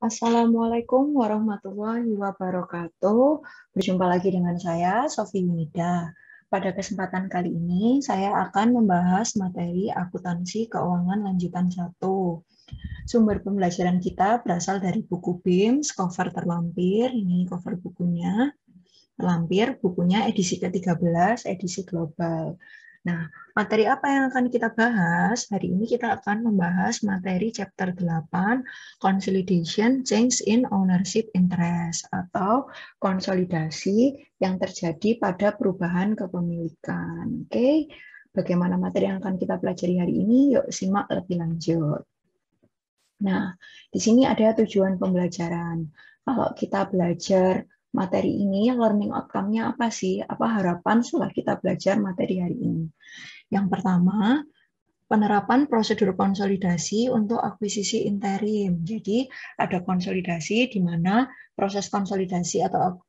Assalamualaikum warahmatullahi wabarakatuh. Berjumpa lagi dengan saya, Sofi Yunida. Pada kesempatan kali ini, saya akan membahas materi akuntansi keuangan lanjutan 1. Sumber pembelajaran kita berasal dari buku BIMS, cover terlampir, ini cover bukunya. Lampir, bukunya edisi ke-13, edisi global. Nah, materi apa yang akan kita bahas? Hari ini kita akan membahas materi chapter 8, Consolidation Change in Ownership Interest, atau konsolidasi yang terjadi pada perubahan kepemilikan. Oke, bagaimana materi yang akan kita pelajari hari ini? Yuk simak lebih lanjut. Nah, di sini ada tujuan pembelajaran. Kalau kita belajar materi ini, learning outcome-nya apa sih? Apa harapan setelah kita belajar materi hari ini? Yang pertama, penerapan prosedur konsolidasi untuk akuisisi interim. Jadi, ada konsolidasi di mana proses konsolidasi atau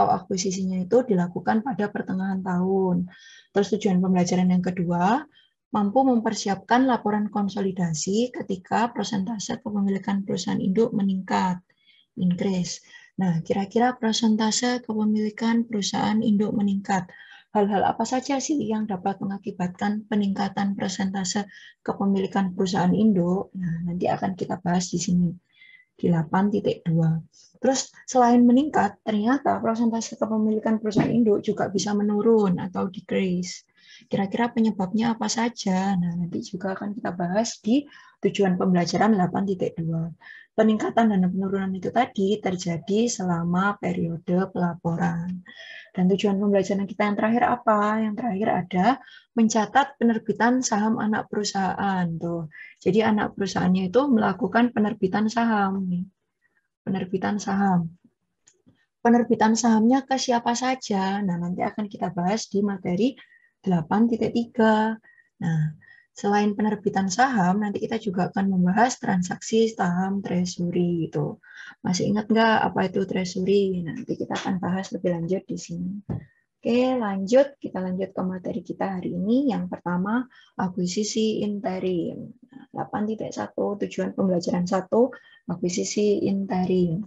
akuisisinya itu dilakukan pada pertengahan tahun. Terus tujuan pembelajaran yang kedua, mampu mempersiapkan laporan konsolidasi ketika persentase kepemilikan perusahaan induk meningkat, increase. Nah, kira-kira persentase kepemilikan perusahaan induk meningkat. Hal-hal apa saja sih yang dapat mengakibatkan peningkatan persentase kepemilikan perusahaan induk? Nah, nanti akan kita bahas di sini, di 8.2. Terus selain meningkat, ternyata persentase kepemilikan perusahaan induk juga bisa menurun atau decrease. Kira-kira penyebabnya apa saja? Nah, nanti juga akan kita bahas di tujuan pembelajaran 8.2. Peningkatan dan penurunan itu tadi terjadi selama periode pelaporan. Dan tujuan pembelajaran kita yang terakhir apa? Yang terakhir ada mencatat penerbitan saham anak perusahaan. Tuh. Jadi anak perusahaannya itu melakukan penerbitan saham. Penerbitan saham. Penerbitan sahamnya ke siapa saja? Nah, nanti akan kita bahas di materi 8.3. Nah, selain penerbitan saham, nanti kita juga akan membahas transaksi saham treasury itu. Masih ingat nggak apa itu treasury? Nanti kita akan bahas lebih lanjut di sini. Oke, lanjut. Kita lanjut ke materi kita hari ini. Yang pertama, akuisisi interim. 8.1, tujuan pembelajaran 1, akuisisi interim.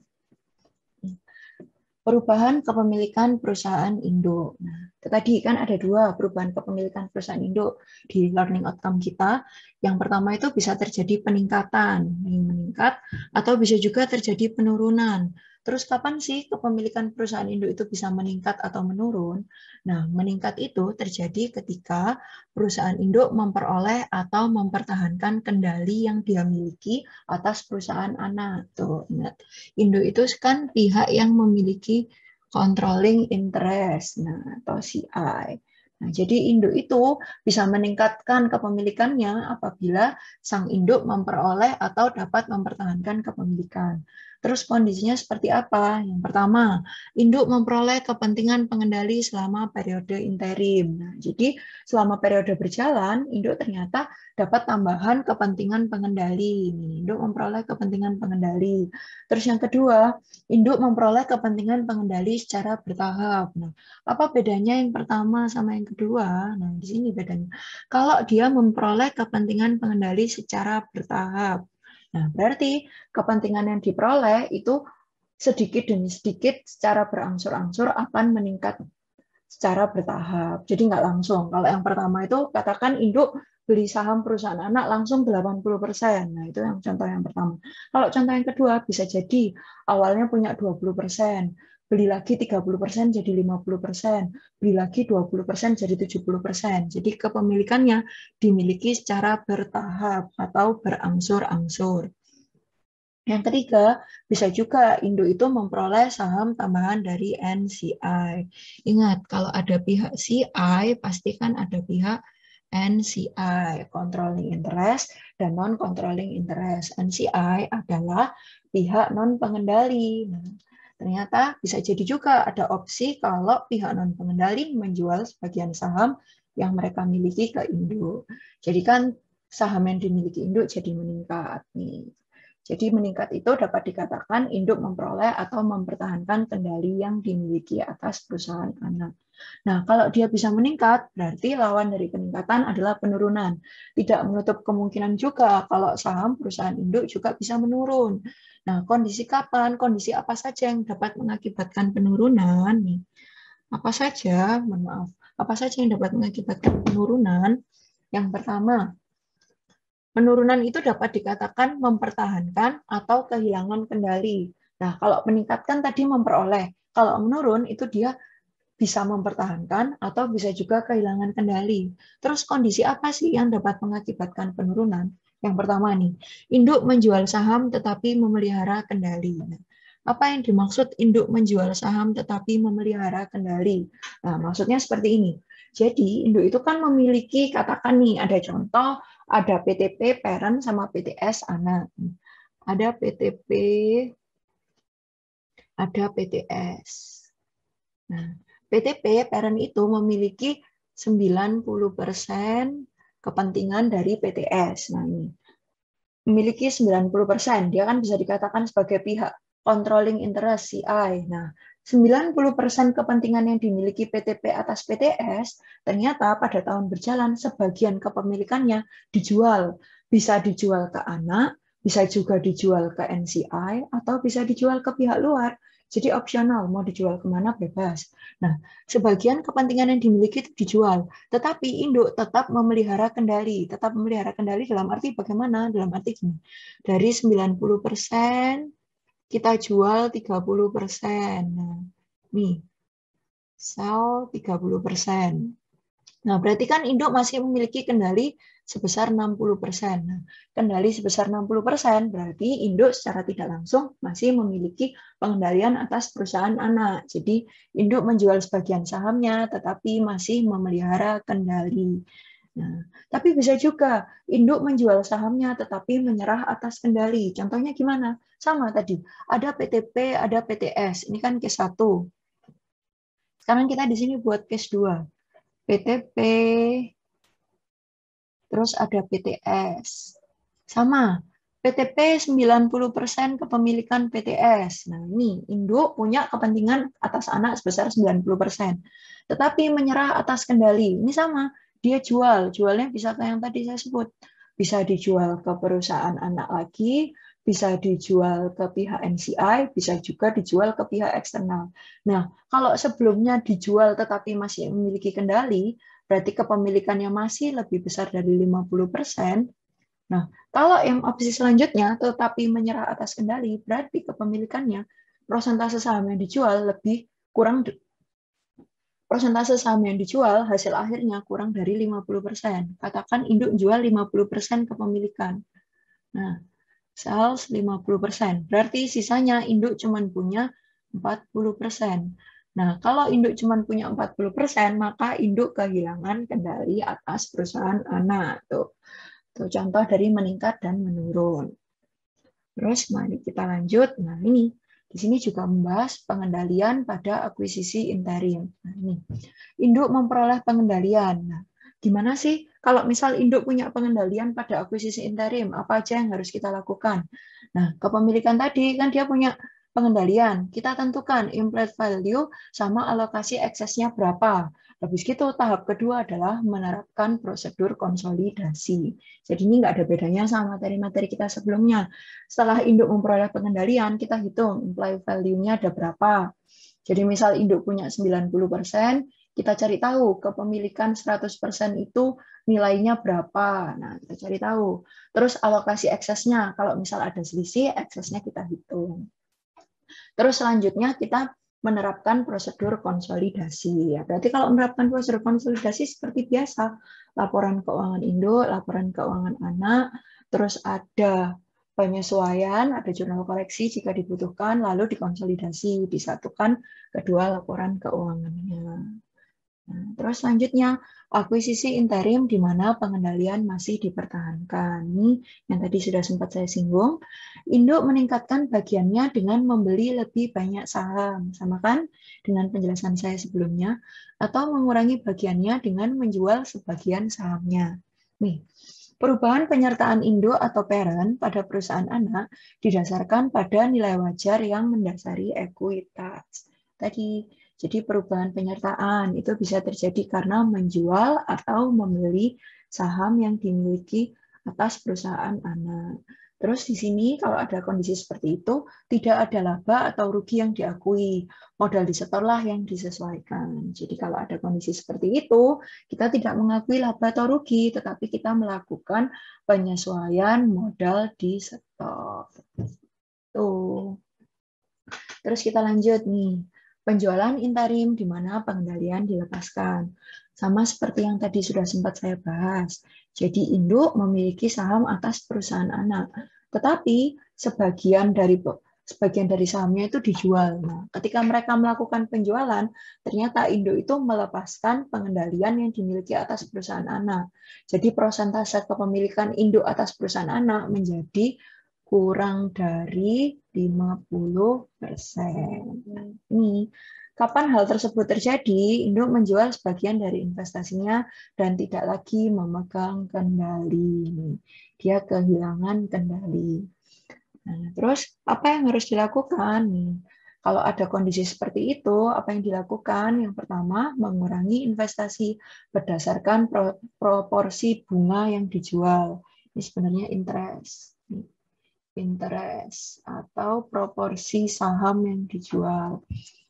Perubahan kepemilikan perusahaan induk. Nah, itu tadi kan ada dua perubahan kepemilikan perusahaan induk di learning outcome kita. Yang pertama itu bisa terjadi peningkatan, meningkat, atau bisa juga terjadi penurunan. Terus kapan sih kepemilikan perusahaan induk itu bisa meningkat atau menurun? Nah, meningkat itu terjadi ketika perusahaan induk memperoleh atau mempertahankan kendali yang dia miliki atas perusahaan anak. Tuh, ingat. Induk itu kan pihak yang memiliki controlling interest, nah, atau CI. Nah, jadi induk itu bisa meningkatkan kepemilikannya apabila sang induk memperoleh atau dapat mempertahankan kepemilikan. Terus kondisinya seperti apa? Yang pertama, induk memperoleh kepentingan pengendali selama periode interim. Nah, jadi selama periode berjalan, induk ternyata dapat tambahan kepentingan pengendali. Induk memperoleh kepentingan pengendali. Terus yang kedua, induk memperoleh kepentingan pengendali secara bertahap. Nah, apa bedanya yang pertama sama yang kedua? Nah, di sini bedanya. Kalau dia memperoleh kepentingan pengendali secara bertahap, nah berarti kepentingan yang diperoleh itu sedikit demi sedikit secara berangsur-angsur akan meningkat secara bertahap. Jadi nggak langsung. Kalau yang pertama itu katakan induk beli saham perusahaan anak langsung 80%. Nah, itu yang contoh yang pertama. Kalau contoh yang kedua bisa jadi awalnya punya 20%, beli lagi 30% jadi 50%, beli lagi 20% jadi 70%. Jadi kepemilikannya dimiliki secara bertahap atau berangsur-angsur. Yang ketiga, bisa juga induk itu memperoleh saham tambahan dari NCI. Ingat, kalau ada pihak CI, pasti kan ada pihak NCI, controlling interest dan non-controlling interest. NCI adalah pihak non-pengendali. Nah, ternyata bisa jadi juga ada opsi kalau pihak non-pengendali menjual sebagian saham yang mereka miliki ke induk. Jadi kan saham yang dimiliki induk jadi meningkat nih. Jadi meningkat itu dapat dikatakan induk memperoleh atau mempertahankan kendali yang dimiliki atas perusahaan anak. Nah, kalau dia bisa meningkat, berarti lawan dari peningkatan adalah penurunan. Tidak menutup kemungkinan juga kalau saham perusahaan induk juga bisa menurun. Nah, kondisi kapan, kondisi apa saja yang dapat mengakibatkan penurunan? Apa saja, mohon maaf, apa saja yang dapat mengakibatkan penurunan? Yang pertama, penurunan itu dapat dikatakan mempertahankan atau kehilangan kendali. Nah, kalau meningkatkan tadi memperoleh. Kalau menurun itu dia bisa mempertahankan atau bisa juga kehilangan kendali. Terus kondisi apa sih yang dapat mengakibatkan penurunan? Yang pertama nih, induk menjual saham tetapi memelihara kendali. Nah, apa yang dimaksud induk menjual saham tetapi memelihara kendali? Nah, maksudnya seperti ini. Jadi, induk itu kan memiliki, katakan nih, ada contoh, ada PTP parent sama PTS anak. Ada PTP, ada PTS. Nah, PTP parent itu memiliki 90% kepentingan dari PTS. Nah, ini memiliki 90%, dia kan bisa dikatakan sebagai pihak controlling interest CI. Nah, 90% kepentingan yang dimiliki PTP atas PTS, ternyata pada tahun berjalan sebagian kepemilikannya dijual. Bisa dijual ke anak, bisa juga dijual ke NCI, atau bisa dijual ke pihak luar. Jadi opsional, mau dijual kemana bebas. Nah, sebagian kepentingan yang dimiliki itu dijual, tetapi induk tetap memelihara kendali. Tetap memelihara kendali dalam arti bagaimana? Dalam arti gini, dari 90% kita jual 30%. Nah, nih, sell 30%. Nah, berarti kan induk masih memiliki kendali sebesar 60%. Nah, kendali sebesar 60% berarti induk secara tidak langsung masih memiliki pengendalian atas perusahaan anak. Jadi, induk menjual sebagian sahamnya tetapi masih memelihara kendali. Nah, tapi bisa juga induk menjual sahamnya tetapi menyerah atas kendali. Contohnya gimana? Sama tadi, ada PTP, ada PTS. Ini kan case 1. Sekarang kita di sini buat case 2. PTP, terus ada PTS. Sama, PTP 90% kepemilikan PTS. Nah, ini induk punya kepentingan atas anak sebesar 90%. Tetapi menyerah atas kendali. Ini sama, dia jual. Jualnya bisa kayak yang tadi saya sebut. Bisa dijual ke perusahaan anak lagi, bisa dijual ke pihak NCI, bisa juga dijual ke pihak eksternal. Nah, kalau sebelumnya dijual tetapi masih memiliki kendali, berarti kepemilikannya masih lebih besar dari 50%. Nah, kalau yang opsi selanjutnya tetapi menyerah atas kendali, berarti kepemilikannya persentase saham yang dijual lebih kurang, persentase saham yang dijual hasil akhirnya kurang dari 50%. Katakan induk jual 50% kepemilikan. Nah, sales 50%. Berarti sisanya induk cuma punya 40%. Nah, kalau induk cuma punya 40%, maka induk kehilangan kendali atas perusahaan anak. Tuh. Tuh, contoh dari meningkat dan menurun. Terus mari kita lanjut. Nah, ini di sini juga membahas pengendalian pada akuisisi interim. Nah, ini induk memperoleh pengendalian. Nah, gimana sih kalau misal induk punya pengendalian pada akuisisi interim? Apa aja yang harus kita lakukan? Nah, kepemilikan tadi kan dia punya pengendalian. Kita tentukan implied value sama alokasi eksesnya berapa. Habis itu tahap kedua adalah menerapkan prosedur konsolidasi. Jadi ini nggak ada bedanya sama materi-materi kita sebelumnya. Setelah induk memperoleh pengendalian, kita hitung implied value-nya ada berapa. Jadi misal induk punya 90%, kita cari tahu kepemilikan 100% itu nilainya berapa. Nah, kita cari tahu. Terus alokasi eksesnya, kalau misal ada selisih, eksesnya kita hitung. Terus selanjutnya kita menerapkan prosedur konsolidasi. Ya, berarti kalau menerapkan prosedur konsolidasi seperti biasa, laporan keuangan induk, laporan keuangan anak, terus ada penyesuaian, ada jurnal koreksi jika dibutuhkan, lalu dikonsolidasi, disatukan kedua laporan keuangannya. Nah, terus selanjutnya, akuisisi interim di mana pengendalian masih dipertahankan. Ini yang tadi sudah sempat saya singgung. Induk meningkatkan bagiannya dengan membeli lebih banyak saham. Sama kan dengan penjelasan saya sebelumnya. Atau mengurangi bagiannya dengan menjual sebagian sahamnya. Nih, Perubahan penyertaan induk atau parent pada perusahaan anak didasarkan pada nilai wajar yang mendasari ekuitas. Tadi, jadi perubahan penyertaan itu bisa terjadi karena menjual atau membeli saham yang dimiliki atas perusahaan anak. Terus di sini kalau ada kondisi seperti itu, tidak ada laba atau rugi yang diakui. Modal disetorlah yang disesuaikan. Jadi kalau ada kondisi seperti itu, kita tidak mengakui laba atau rugi, tetapi kita melakukan penyesuaian modal disetor. Tuh. Terus kita lanjut nih. Penjualan interim di mana pengendalian dilepaskan. Sama seperti yang tadi sudah sempat saya bahas. Jadi induk memiliki saham atas perusahaan anak. Tetapi sebagian dari sahamnya itu dijual. Nah, ketika mereka melakukan penjualan, ternyata induk itu melepaskan pengendalian yang dimiliki atas perusahaan anak. Jadi persentase kepemilikan induk atas perusahaan anak menjadi kurang dari 50%. Ini kapan hal tersebut terjadi? Induk menjual sebagian dari investasinya dan tidak lagi memegang kendali. Dia kehilangan kendali. Nah, terus apa yang harus dilakukan? Kalau ada kondisi seperti itu, apa yang dilakukan? Yang pertama, mengurangi investasi berdasarkan proporsi bunga yang dijual. Ini sebenarnya interest atau proporsi saham yang dijual.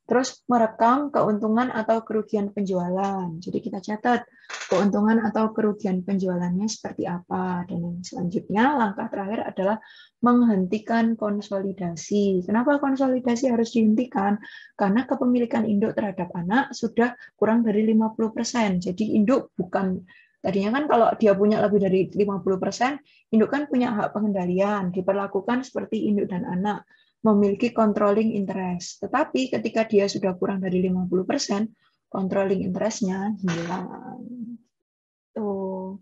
Terus merekam keuntungan atau kerugian penjualan. Jadi kita catat keuntungan atau kerugian penjualannya seperti apa. Dan yang selanjutnya langkah terakhir adalah menghentikan konsolidasi. Kenapa konsolidasi harus dihentikan? Karena kepemilikan induk terhadap anak sudah kurang dari 50%. Jadi induk bukan, tadinya kan kalau dia punya lebih dari 50%, induk kan punya hak pengendalian, diperlakukan seperti induk dan anak, memiliki controlling interest. Tetapi ketika dia sudah kurang dari 50%, controlling interest-nya hilang. Tuh.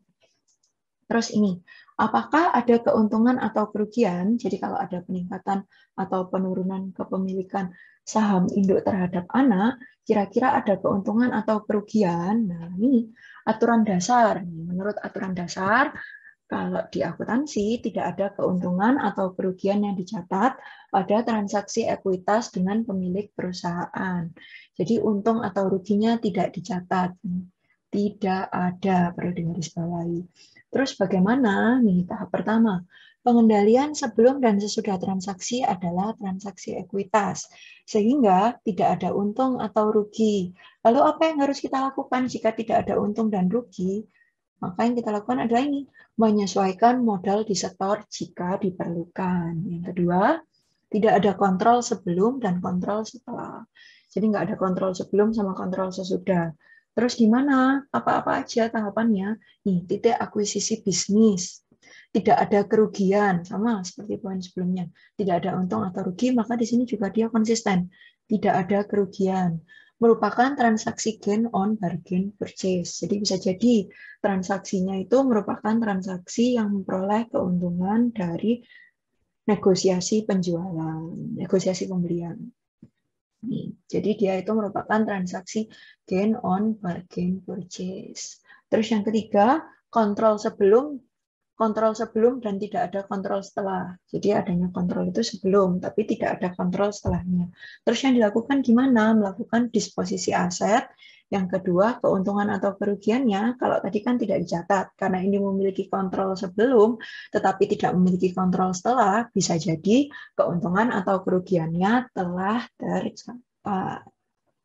Terus ini, apakah ada keuntungan atau kerugian? Jadi kalau ada peningkatan atau penurunan kepemilikan saham induk terhadap anak, kira-kira ada keuntungan atau kerugian? Nah, ini aturan dasar. Menurut aturan dasar, kalau di akuntansi tidak ada keuntungan atau kerugian yang dicatat pada transaksi ekuitas dengan pemilik perusahaan. Jadi untung atau ruginya tidak dicatat. Tidak ada, perlu digarisbawahi. Terus bagaimana? Nih, tahap pertama. Pengendalian sebelum dan sesudah transaksi adalah transaksi ekuitas, sehingga tidak ada untung atau rugi. Lalu apa yang harus kita lakukan jika tidak ada untung dan rugi? Maka yang kita lakukan adalah ini, menyesuaikan modal disetor jika diperlukan. Yang kedua, tidak ada kontrol sebelum dan kontrol setelah. Jadi nggak ada kontrol sebelum sama kontrol sesudah. Terus gimana? Apa-apa aja tahapannya? Nih, titik akuisisi bisnis. Tidak ada kerugian, sama seperti poin sebelumnya. Tidak ada untung atau rugi, maka di sini juga dia konsisten. Tidak ada kerugian. Merupakan transaksi gain on bargain purchase. Jadi bisa jadi transaksinya itu merupakan transaksi yang memperoleh keuntungan dari negosiasi penjualan, negosiasi pembelian. Jadi dia itu merupakan transaksi gain on bargain purchase. Terus yang ketiga, kontrol sebelum dan tidak ada kontrol setelah. Jadi adanya kontrol itu sebelum, tapi tidak ada kontrol setelahnya. Terus yang dilakukan gimana? Melakukan disposisi aset. Yang kedua, keuntungan atau kerugiannya, kalau tadi kan tidak dicatat, karena ini memiliki kontrol sebelum, tetapi tidak memiliki kontrol setelah, bisa jadi keuntungan atau kerugiannya telah tercatat.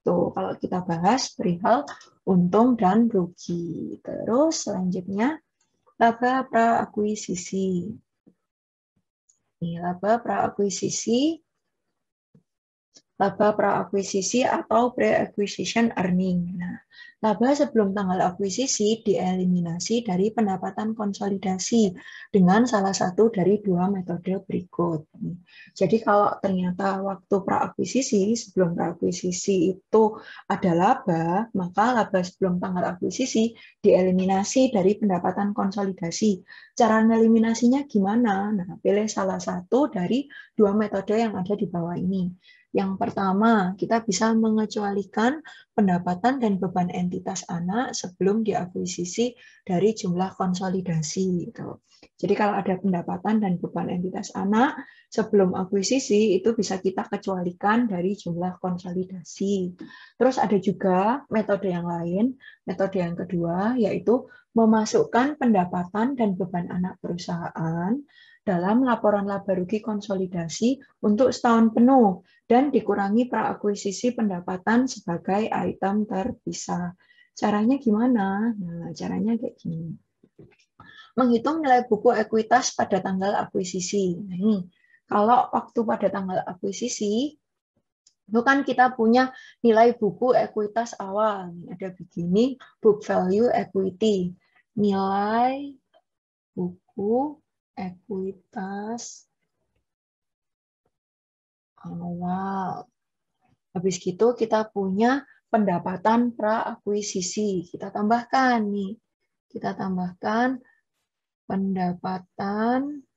Tuh, kalau kita bahas perihal untung dan rugi. Terus selanjutnya, laba pra-akuisisi. Laba pra-akuisisi atau pre-acquisition earning. Nah, laba sebelum tanggal akuisisi dieliminasi dari pendapatan konsolidasi dengan salah satu dari dua metode berikut. Jadi kalau ternyata waktu pra-akuisisi, sebelum pra-akuisisi itu ada laba, maka laba sebelum tanggal akuisisi dieliminasi dari pendapatan konsolidasi. Cara eliminasinya gimana? Nah, pilih salah satu dari dua metode yang ada di bawah ini. Yang pertama, kita bisa mengecualikan pendapatan dan beban entitas anak sebelum diakuisisi dari jumlah konsolidasi. Gitu. Jadi kalau ada pendapatan dan beban entitas anak, sebelum akuisisi itu bisa kita kecualikan dari jumlah konsolidasi. Terus ada juga metode yang lain, metode yang kedua, yaitu memasukkan pendapatan dan beban anak perusahaan dalam laporan laba rugi konsolidasi untuk setahun penuh dan dikurangi praakuisisi pendapatan sebagai item terpisah. Caranya gimana? Nah, caranya kayak gini. Menghitung nilai buku ekuitas pada tanggal akuisisi. Nah, ini kalau waktu pada tanggal akuisisi itu kan kita punya nilai buku ekuitas awal. Ada begini, book value equity. Nilai buku ekuitas awal. Habis gitu kita punya pendapatan pra-akuisisi. Kita tambahkan nih. Kita tambahkan pendapatan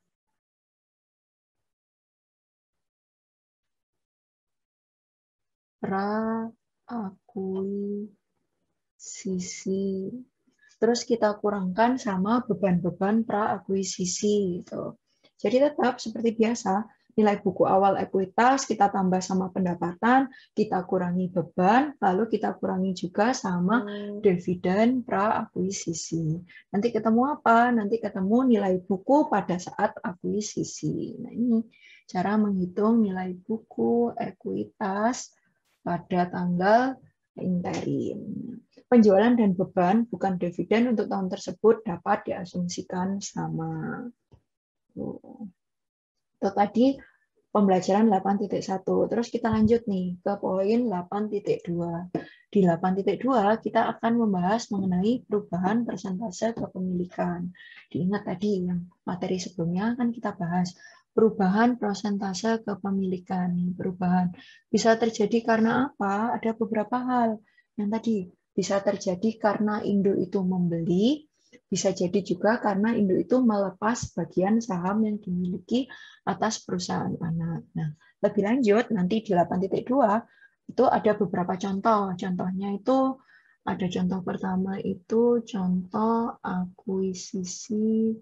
pra-akuisisi. Terus kita kurangkan sama beban-beban pra-akuisisi. Gitu. Jadi tetap seperti biasa, nilai buku awal ekuitas kita tambah sama pendapatan, kita kurangi beban, lalu kita kurangi juga sama dividen pra-akuisisi. Nanti ketemu apa? Nanti ketemu nilai buku pada saat akuisisi. Nah, ini cara menghitung nilai buku ekuitas pada tanggal interim. Penjualan dan beban bukan dividen untuk tahun tersebut dapat diasumsikan sama. Itu tadi pembelajaran 8.1. Terus kita lanjut nih ke poin 8.2. Di 8.2 kita akan membahas mengenai perubahan persentase kepemilikan. Diingat tadi yang materi sebelumnya kan kita bahas perubahan persentase kepemilikan. Perubahan bisa terjadi karena apa? Ada beberapa hal. Yang tadi bisa terjadi karena induk itu membeli, bisa jadi juga karena induk itu melepas bagian saham yang dimiliki atas perusahaan anak. Nah, lebih lanjut nanti di 8.2 itu ada beberapa contoh. Contohnya itu ada contoh pertama itu contoh akuisisi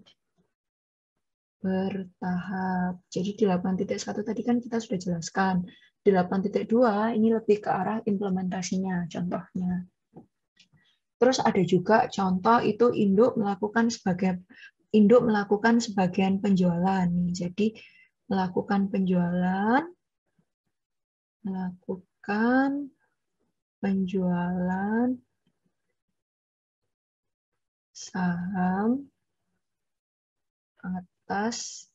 bertahap. Jadi di 8.1 tadi kan kita sudah jelaskan. Di 8.2 ini lebih ke arah implementasinya, contohnya. Terus ada juga contoh itu induk melakukan sebagian penjualan. Jadi melakukan penjualan saham atas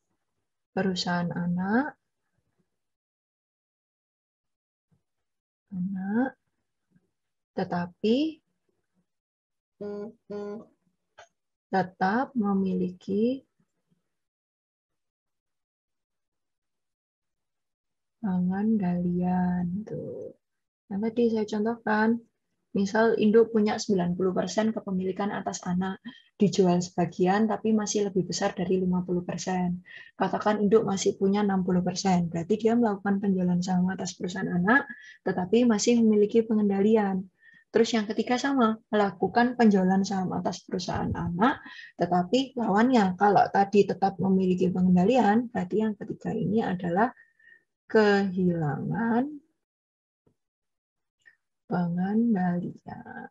perusahaan anak, tetapi tetap memiliki pengendalian. Tuh. Yang tadi saya contohkan, misal induk punya 90% kepemilikan atas anak, dijual sebagian tapi masih lebih besar dari 50%. Katakan induk masih punya 60%, berarti dia melakukan penjualan saham atas perusahaan anak, tetapi masih memiliki pengendalian. Terus yang ketiga sama, melakukan penjualan saham atas perusahaan anak, tetapi lawannya, kalau tadi tetap memiliki pengendalian, berarti yang ketiga ini adalah kehilangan pengendalian.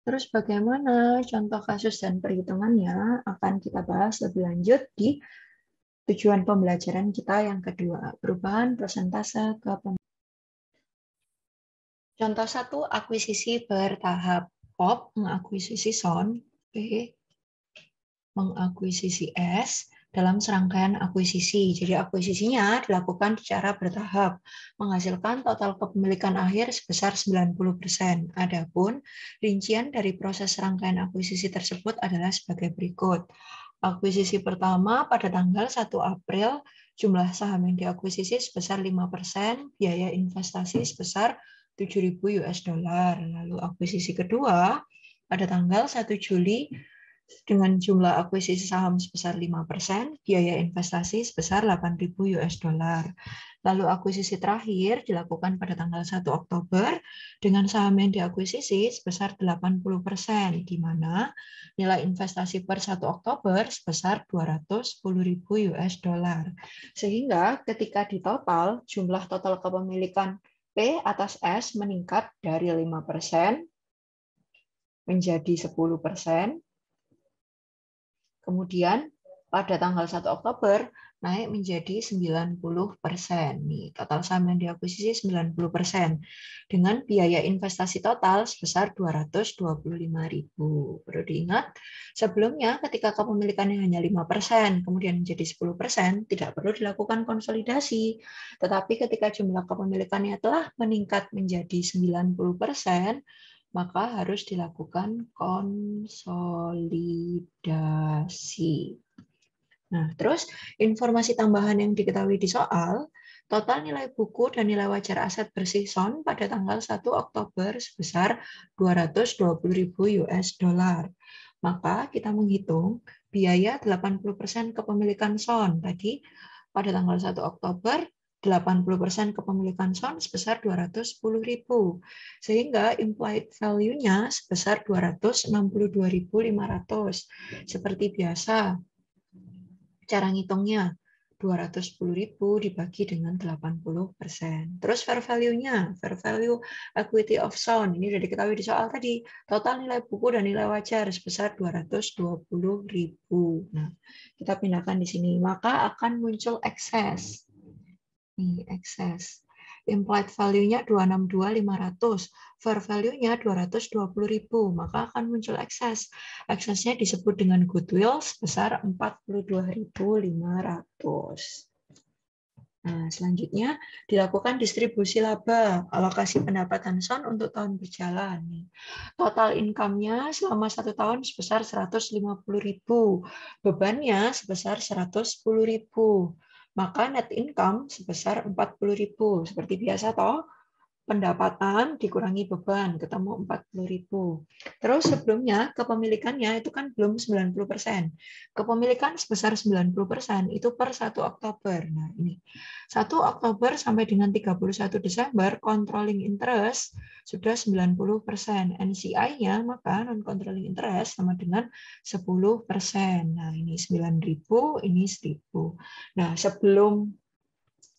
Terus bagaimana contoh kasus dan perhitungannya akan kita bahas lebih lanjut di tujuan pembelajaran kita yang kedua, perubahan persentase kepemilikan. Contoh 1, akuisisi bertahap. POP mengakuisisi SON, P mengakuisisi S dalam serangkaian akuisisi. Jadi akuisisinya dilakukan secara bertahap, menghasilkan total kepemilikan akhir sebesar 90%. Adapun rincian dari proses serangkaian akuisisi tersebut adalah sebagai berikut. Akuisisi pertama pada tanggal 1 April, jumlah saham yang diakuisisi sebesar 5%, biaya investasi sebesar $7.000. Lalu akuisisi kedua pada tanggal 1 Juli dengan jumlah akuisisi saham sebesar 5%, biaya investasi sebesar $8.000. Lalu akuisisi terakhir dilakukan pada tanggal 1 Oktober dengan saham yang diakuisisi sebesar 80%, di mana nilai investasi per 1 Oktober sebesar 210.000 US dollar. Sehingga ketika ditotal, jumlah total kepemilikan P atas S meningkat dari 5% menjadi 10%. Kemudian pada tanggal 1 Oktober naik menjadi 90%. Nih, total saham yang diakuisisi 90%. Dengan biaya investasi total sebesar 225.000. Perlu diingat, sebelumnya ketika kepemilikannya hanya 5%, kemudian menjadi 10%, tidak perlu dilakukan konsolidasi. Tetapi ketika jumlah kepemilikannya telah meningkat menjadi 90%, maka harus dilakukan konsolidasi. Nah, terus informasi tambahan yang diketahui di soal, total nilai buku dan nilai wajar aset bersih SON pada tanggal 1 Oktober sebesar 220.000 US dollar. Maka kita menghitung biaya 80% kepemilikan SON tadi pada tanggal 1 Oktober 80% kepemilikan SON sebesar 210.000, sehingga implied value-nya sebesar 262.500. Seperti biasa, cara ngitungnya 210.000 dibagi dengan 80%. Terus fair value-nya, fair value equity of SON, ini sudah diketahui di soal tadi, total nilai buku dan nilai wajar sebesar 220.000. Nah, kita pindahkan di sini, maka akan muncul excess. Nih, excess. Implied value-nya 262.500, fair value-nya 220.000, maka akan muncul excess. Excess-nya disebut dengan goodwill sebesar 42.500. Nah, selanjutnya dilakukan distribusi laba, alokasi pendapatan SON untuk tahun berjalan. Total income-nya selama 1 tahun sebesar 150.000, bebannya sebesar 110.000. Maka net income sebesar 40.000. Seperti biasa toh, pendapatan dikurangi beban, ketemu 40.000. Terus sebelumnya kepemilikannya itu kan belum 90%. Kepemilikan sebesar 90% itu per 1 Oktober. Nah, ini 1 Oktober sampai dengan 31 Desember controlling interest sudah 90%. NCI-nya maka non controlling interest sama dengan 10%. Nah, ini 9.000, ini 1.000. Nah, sebelum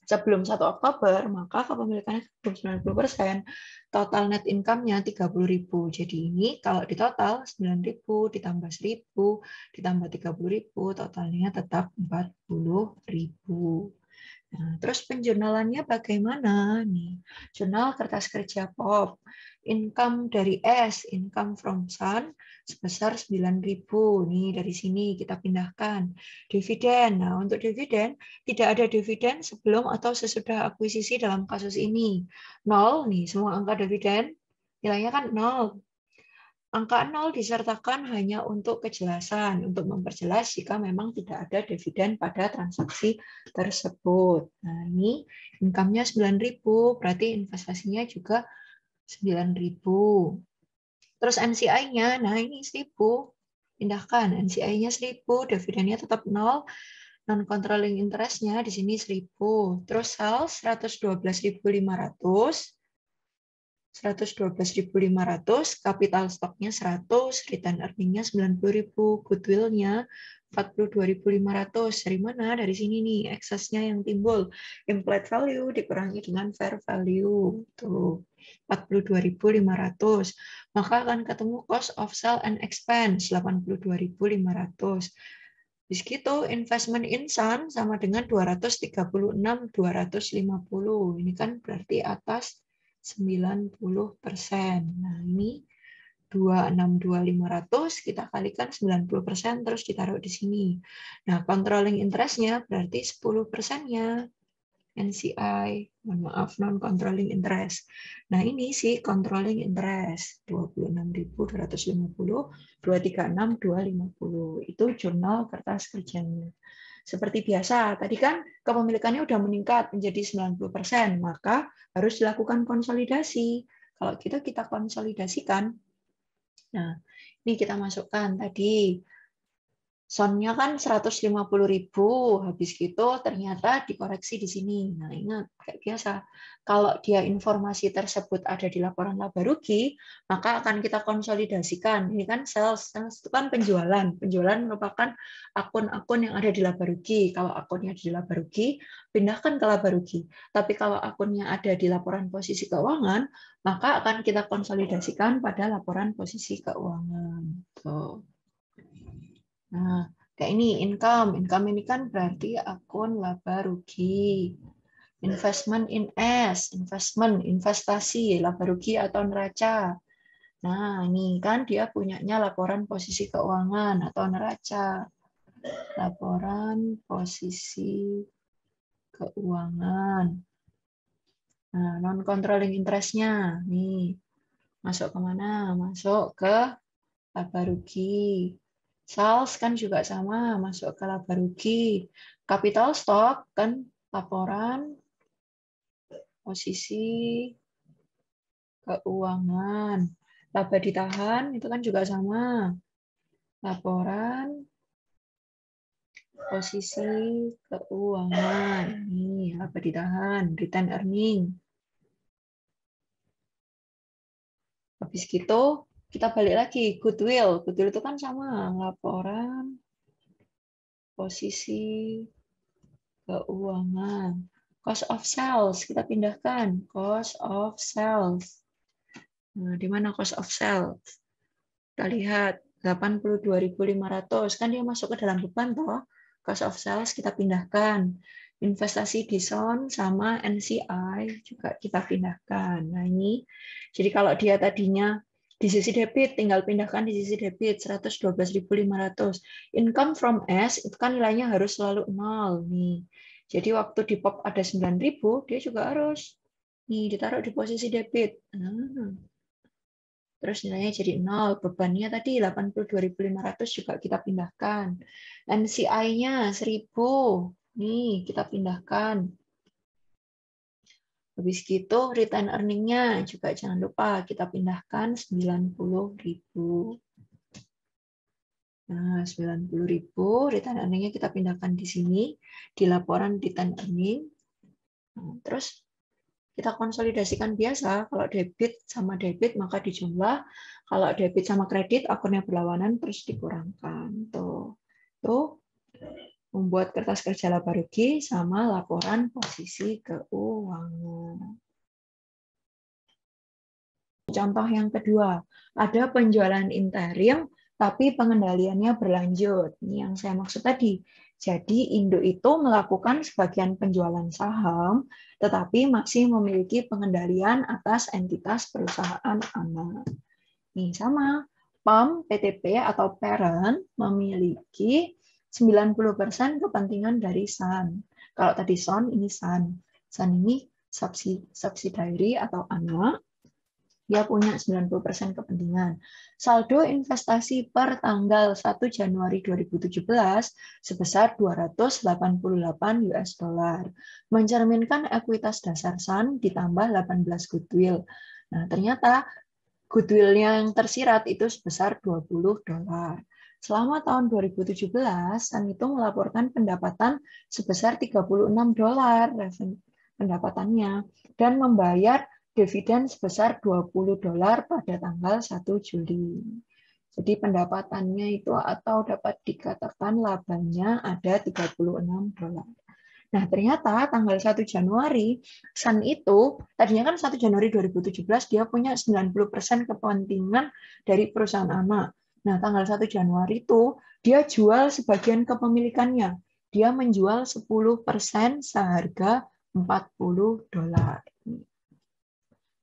1 Oktober, maka kepemilikannya 90%, total net income-nya 30.000. Jadi ini kalau ditotal 9.000 ditambah 1.000 ditambah 30.000, totalnya tetap 40.000. Nah, terus penjurnalannya bagaimana nih? Jurnal kertas kerja POP. Income dari S, income from SON sebesar 9.000. Nih dari sini kita pindahkan. Dividen. Nah, untuk dividen tidak ada dividen sebelum atau sesudah akuisisi dalam kasus ini. 0 nih, semua angka dividen nilainya kan 0. Angka 0 disertakan hanya untuk kejelasan, untuk memperjelas jika memang tidak ada dividen pada transaksi tersebut. Nah, ini income-nya 9.000, berarti investasinya juga 9.000. Terus NCI-nya, nah ini 1.000. Pindahkan, NCI-nya 1.000, dividennya tetap 0, non-controlling interest-nya di sini 1.000. Terus sales 112.500. 112.500, capital stock-nya 100, return earning-nya 90.000, goodwill-nya 42.500. Dari mana? Dari sini nih, excess-nya yang timbul. Implied value dikurangi dengan fair value. Tuh, 42.500. Maka akan ketemu cost of sale and expense, 82.500. Di situ investment in SON sama dengan 236.250. Ini kan berarti atas 90%. Nah, ini 262.500 kita kalikan 90% terus ditaruh di sini. Nah, controlling interest-nya berarti 10%-nya. NCI, mohon maaf, non-controlling interest. Nah, ini sih controlling interest, 26.250, 236.250. Itu jurnal kertas kerjanya. Seperti biasa, tadi kan kepemilikannya udah meningkat menjadi 90%, maka harus dilakukan konsolidasi. Kalau gitu kita konsolidasikan. Nah, ini kita masukkan tadi Sonnya kan 150.000, habis gitu ternyata dikoreksi di sini. Nah, ingat, kayak biasa. Kalau dia informasi tersebut ada di laporan laba rugi, maka akan kita konsolidasikan. Ini kan sales, sales itu kan penjualan. Penjualan merupakan akun-akun yang ada di laba rugi. Kalau akunnya di laba rugi, pindahkan ke laba rugi. Tapi kalau akunnya ada di laporan posisi keuangan, maka akan kita konsolidasikan pada laporan posisi keuangan. Tuh. Nah, kayak ini income. Income ini kan berarti akun laba rugi. Investment in S, investasi, laba rugi atau neraca. Nah, ini kan dia punyanya laporan posisi keuangan atau neraca. Laporan posisi keuangan. Nah, non-controlling interest-nya. Nih, masuk kemana? Masuk ke laba rugi. Sales kan juga sama, masuk ke laba rugi. Capital stock kan laporan posisi keuangan. Laba ditahan itu kan juga sama. Laporan posisi keuangan. Nih, laba ditahan, return earning. Habis gitu, kita balik lagi, goodwill. Goodwill itu kan sama, laporan posisi keuangan. Cost of sales, kita pindahkan. Cost of sales. Nah, di mana cost of sales? Kita lihat, 82.500. Kan dia masuk ke dalam beban, toh. Cost of sales kita pindahkan. Investasi di SON sama NCI juga kita pindahkan. Nah, ini. Jadi kalau dia tadinya di sisi debit, tinggal pindahkan di sisi debit, 112.500. Income from S, itu kan nilainya harus selalu 0. Nih. Jadi waktu di POP ada 9.000, dia juga harus nih ditaruh di posisi debit. Nah, terus nilainya jadi 0. Bebannya tadi 82.500 juga kita pindahkan. NCI-nya 1.000. Nih, kita pindahkan. Habis gitu, return earning-nya juga jangan lupa kita pindahkan 90.000. Nah, 90.000 return earning-nya kita pindahkan di sini di laporan return earning. Nah, terus kita konsolidasikan biasa. Kalau debit sama debit maka dijumlah. Kalau debit sama kredit akunnya berlawanan terus dikurangkan. Tuh membuat kertas kerja laba rugi sama laporan posisi keuangan. Contoh yang kedua, ada penjualan interim tapi pengendaliannya berlanjut. Ini yang saya maksud tadi. Jadi induk itu melakukan sebagian penjualan saham, tetapi masih memiliki pengendalian atas entitas perusahaan anak. Nih sama, PAM, PTP atau parent memiliki 90% kepentingan dari SUN. Kalau tadi SON, ini SUN. SUN ini subsidiary atau anak. Dia punya 90% kepentingan. Saldo investasi per tanggal 1 Januari 2017 sebesar 288 US dollar. Mencerminkan ekuitas dasar SUN ditambah 18 goodwill. Nah, ternyata goodwill yang tersirat itu sebesar 20 dolar. Selama tahun 2017, SUN itu melaporkan pendapatan sebesar 36 dolar pendapatannya dan membayar dividen sebesar 20 dolar pada tanggal 1 Juli. Jadi pendapatannya itu atau dapat dikatakan labanya ada 36 dolar. Nah, ternyata tanggal 1 Januari, SUN itu, tadinya kan 1 Januari 2017, dia punya 90% kepentingan dari perusahaan anak. Nah, tanggal 1 Januari itu, dia jual sebagian kepemilikannya. Dia menjual 10% seharga 40 dolar.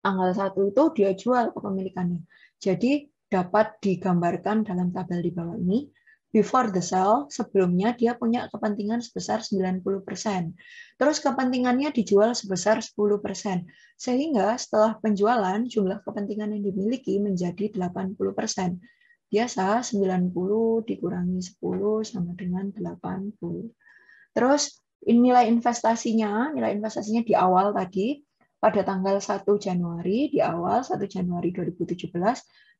Tanggal 1 itu dia jual kepemilikannya. Jadi dapat digambarkan dalam tabel di bawah ini. Before the sale, sebelumnya dia punya kepentingan sebesar 90%. Terus kepentingannya dijual sebesar 10%. Sehingga setelah penjualan, jumlah kepentingan yang dimiliki menjadi 80%. Biasa 90 dikurangi 10 sama dengan 80. Terus nilai investasinya di awal tadi, pada tanggal 1 Januari, di awal 1 Januari 2017,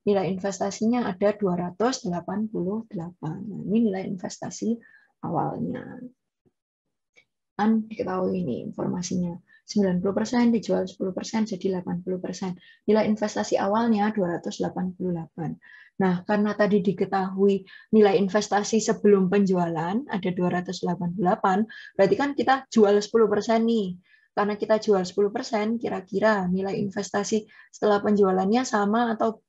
nilai investasinya ada 288. Nah, ini nilai investasi awalnya. Kan diketahui ini informasinya. 90% dijual 10% jadi 80%. Nilai investasi awalnya 288. Nah, karena tadi diketahui nilai investasi sebelum penjualan ada 288, berarti kan kita jual 10% nih. Karena kita jual 10%, kira-kira nilai investasi setelah penjualannya sama atau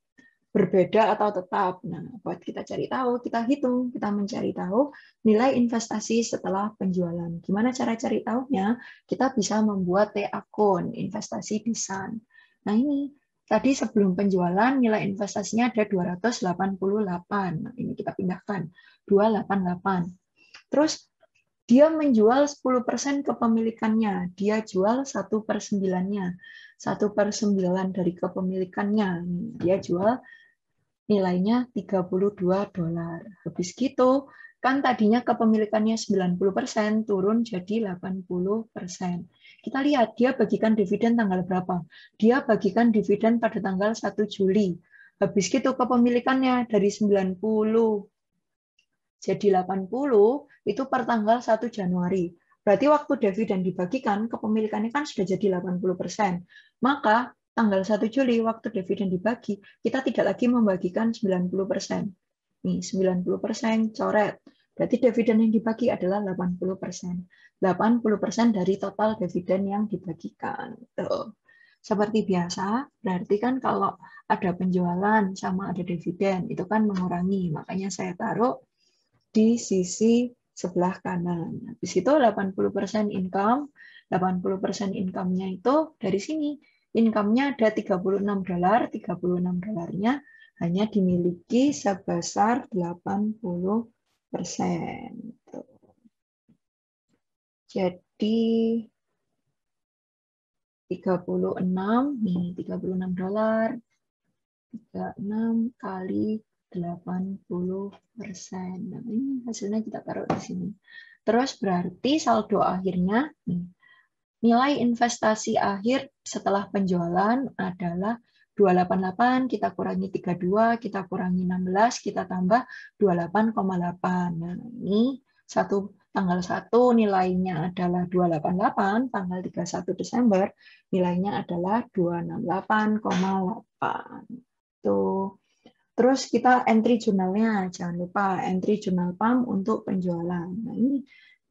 berbeda atau tetap. Nah, buat kita cari tahu, kita hitung, kita mencari tahu nilai investasi setelah penjualan. Gimana cara cari tahunya? Kita bisa membuat T-akun investasi di Sun. Nah, ini tadi sebelum penjualan nilai investasinya ada 288. Nah, ini kita pindahkan 288. Terus dia menjual 10% kepemilikannya. Dia jual 1/9-nya. 1/9 dari kepemilikannya. Dia jual nilainya $32. Habis gitu, kan tadinya kepemilikannya 90% turun jadi 80%. Kita lihat dia bagikan dividen tanggal berapa. Dia bagikan dividen pada tanggal 1 Juli. Habis gitu kepemilikannya dari 90 jadi 80 itu per tanggal 1 Januari. Berarti waktu dividen dibagikan, kepemilikannya kan sudah jadi 80%. Maka tanggal 1 Juli waktu dividen dibagi, kita tidak lagi membagikan 90%. Nih, 90% coret. Berarti dividen yang dibagi adalah 80%. 80% dari total dividen yang dibagikan. Tuh. Seperti biasa, berarti kan kalau ada penjualan sama ada dividen, itu kan mengurangi. Makanya saya taruh di sisi sebelah kanan. Habis itu 80% income, 80% income-nya itu dari sini. Income-nya ada $36, 36 dolarnya hanya dimiliki sebesar 80%. Jadi 36, nih 36 dolar, 36 kali 80%. Nah, ini hasilnya kita taruh di sini. Terus berarti saldo akhirnya, nilai investasi akhir setelah penjualan adalah 288, kita kurangi 32, kita kurangi 16, kita tambah 28,8. Nah, ini tanggal 1 nilainya adalah 288, tanggal 31 Desember nilainya adalah 268,8. Tuh. Terus kita entry jurnalnya, jangan lupa entry jurnal PAM untuk penjualan. Nah, ini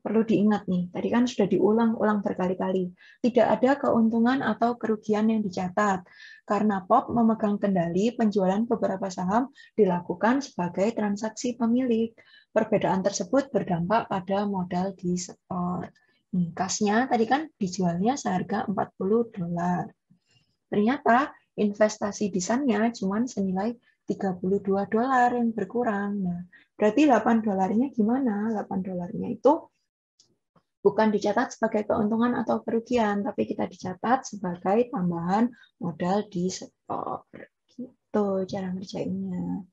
perlu diingat nih, tadi kan sudah diulang-ulang berkali-kali. Tidak ada keuntungan atau kerugian yang dicatat, karena POP memegang kendali penjualan beberapa saham dilakukan sebagai transaksi pemilik. Perbedaan tersebut berdampak pada modal di setor. Nih, kasnya tadi kan dijualnya seharga $40. Ternyata investasi di Sun-nya cuma senilai $32 yang berkurang. Nah, berarti 8 dolarnya gimana? 8 dolarnya itu bukan dicatat sebagai keuntungan atau kerugian, tapi kita dicatat sebagai tambahan modal di setor. Gitu cara ngerjainnya.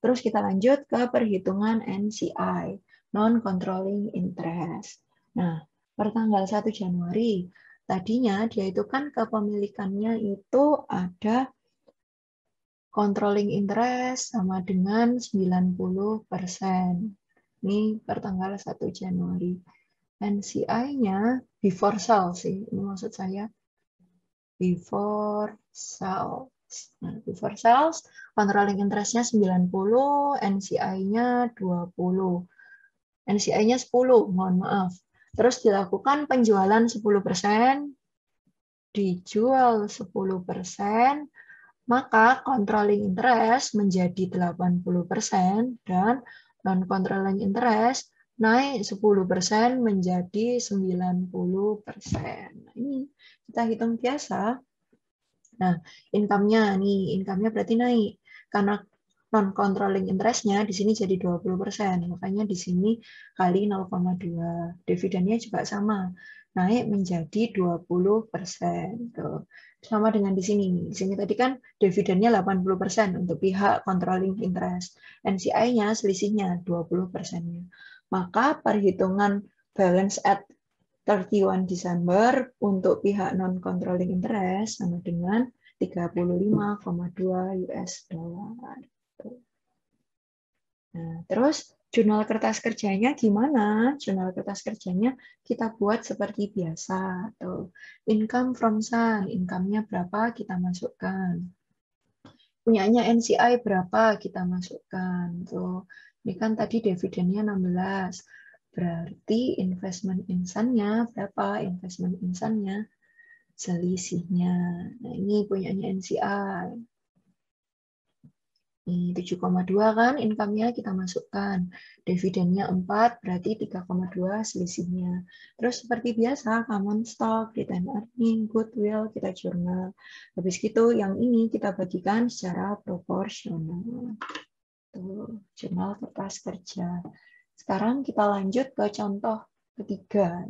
Terus kita lanjut ke perhitungan NCI, non-controlling interest. Nah, per tanggal 1 Januari, tadinya dia itu kan kepemilikannya itu ada controlling interest sama dengan 90%. Ini per tanggal 1 Januari. NCI-nya before sale sih, ini maksud saya. Before sales. Nah, before sales, controlling interest-nya 90, NCI-nya 20. NCI-nya 10, mohon maaf. Terus dilakukan penjualan 10%, dijual 10%, maka controlling interest menjadi 80% dan non-controlling interest naik 10% menjadi 90%. Nah, ini kita hitung biasa. Nah, income-nya nih, income-nya berarti naik. Karena non-controlling interest-nya di sini jadi 20%. Makanya di sini kali 0,2. Dividennya juga sama. Naik menjadi 20%. Tuh. Sama dengan di sini. Di sini tadi kan dividennya 80% untuk pihak controlling interest. NCI-nya selisihnya 20%-nya. Maka perhitungan balance at 31 Desember untuk pihak non-controlling interest sama dengan 35,2 US dollar. Nah, terus jurnal kertas kerjanya gimana? Jurnal kertas kerjanya kita buat seperti biasa. Tuh. Income from Sun, income-nya berapa kita masukkan. Punyanya NCI berapa kita masukkan. Tuh. Ini kan tadi dividennya 16. Berarti investment insan-nya berapa? Investment insan-nya selisihnya. Nah, ini punyanya NCI. 7,2 kan income-nya kita masukkan. Dividennya 4, berarti 3,2 selisihnya. Terus seperti biasa, common stock, retained earning, goodwill, kita jurnal. Habis itu yang ini kita bagikan secara proporsional. Tuh, jurnal kertas kerja. Sekarang kita lanjut ke contoh ketiga.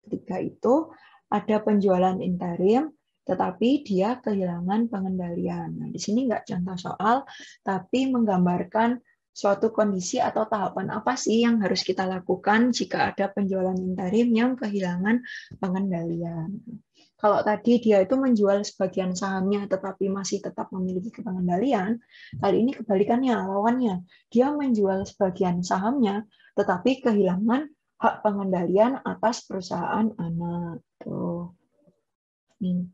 Ketiga itu ada penjualan interim, tetapi dia kehilangan pengendalian. Nah, di sini nggak contoh soal, tapi menggambarkan suatu kondisi atau tahapan apa sih yang harus kita lakukan jika ada penjualan interim yang kehilangan pengendalian. Kalau tadi dia itu menjual sebagian sahamnya tetapi masih tetap memiliki pengendalian, kali ini kebalikannya, lawannya. Dia menjual sebagian sahamnya tetapi kehilangan hak pengendalian atas perusahaan anak. Tuh. Nih.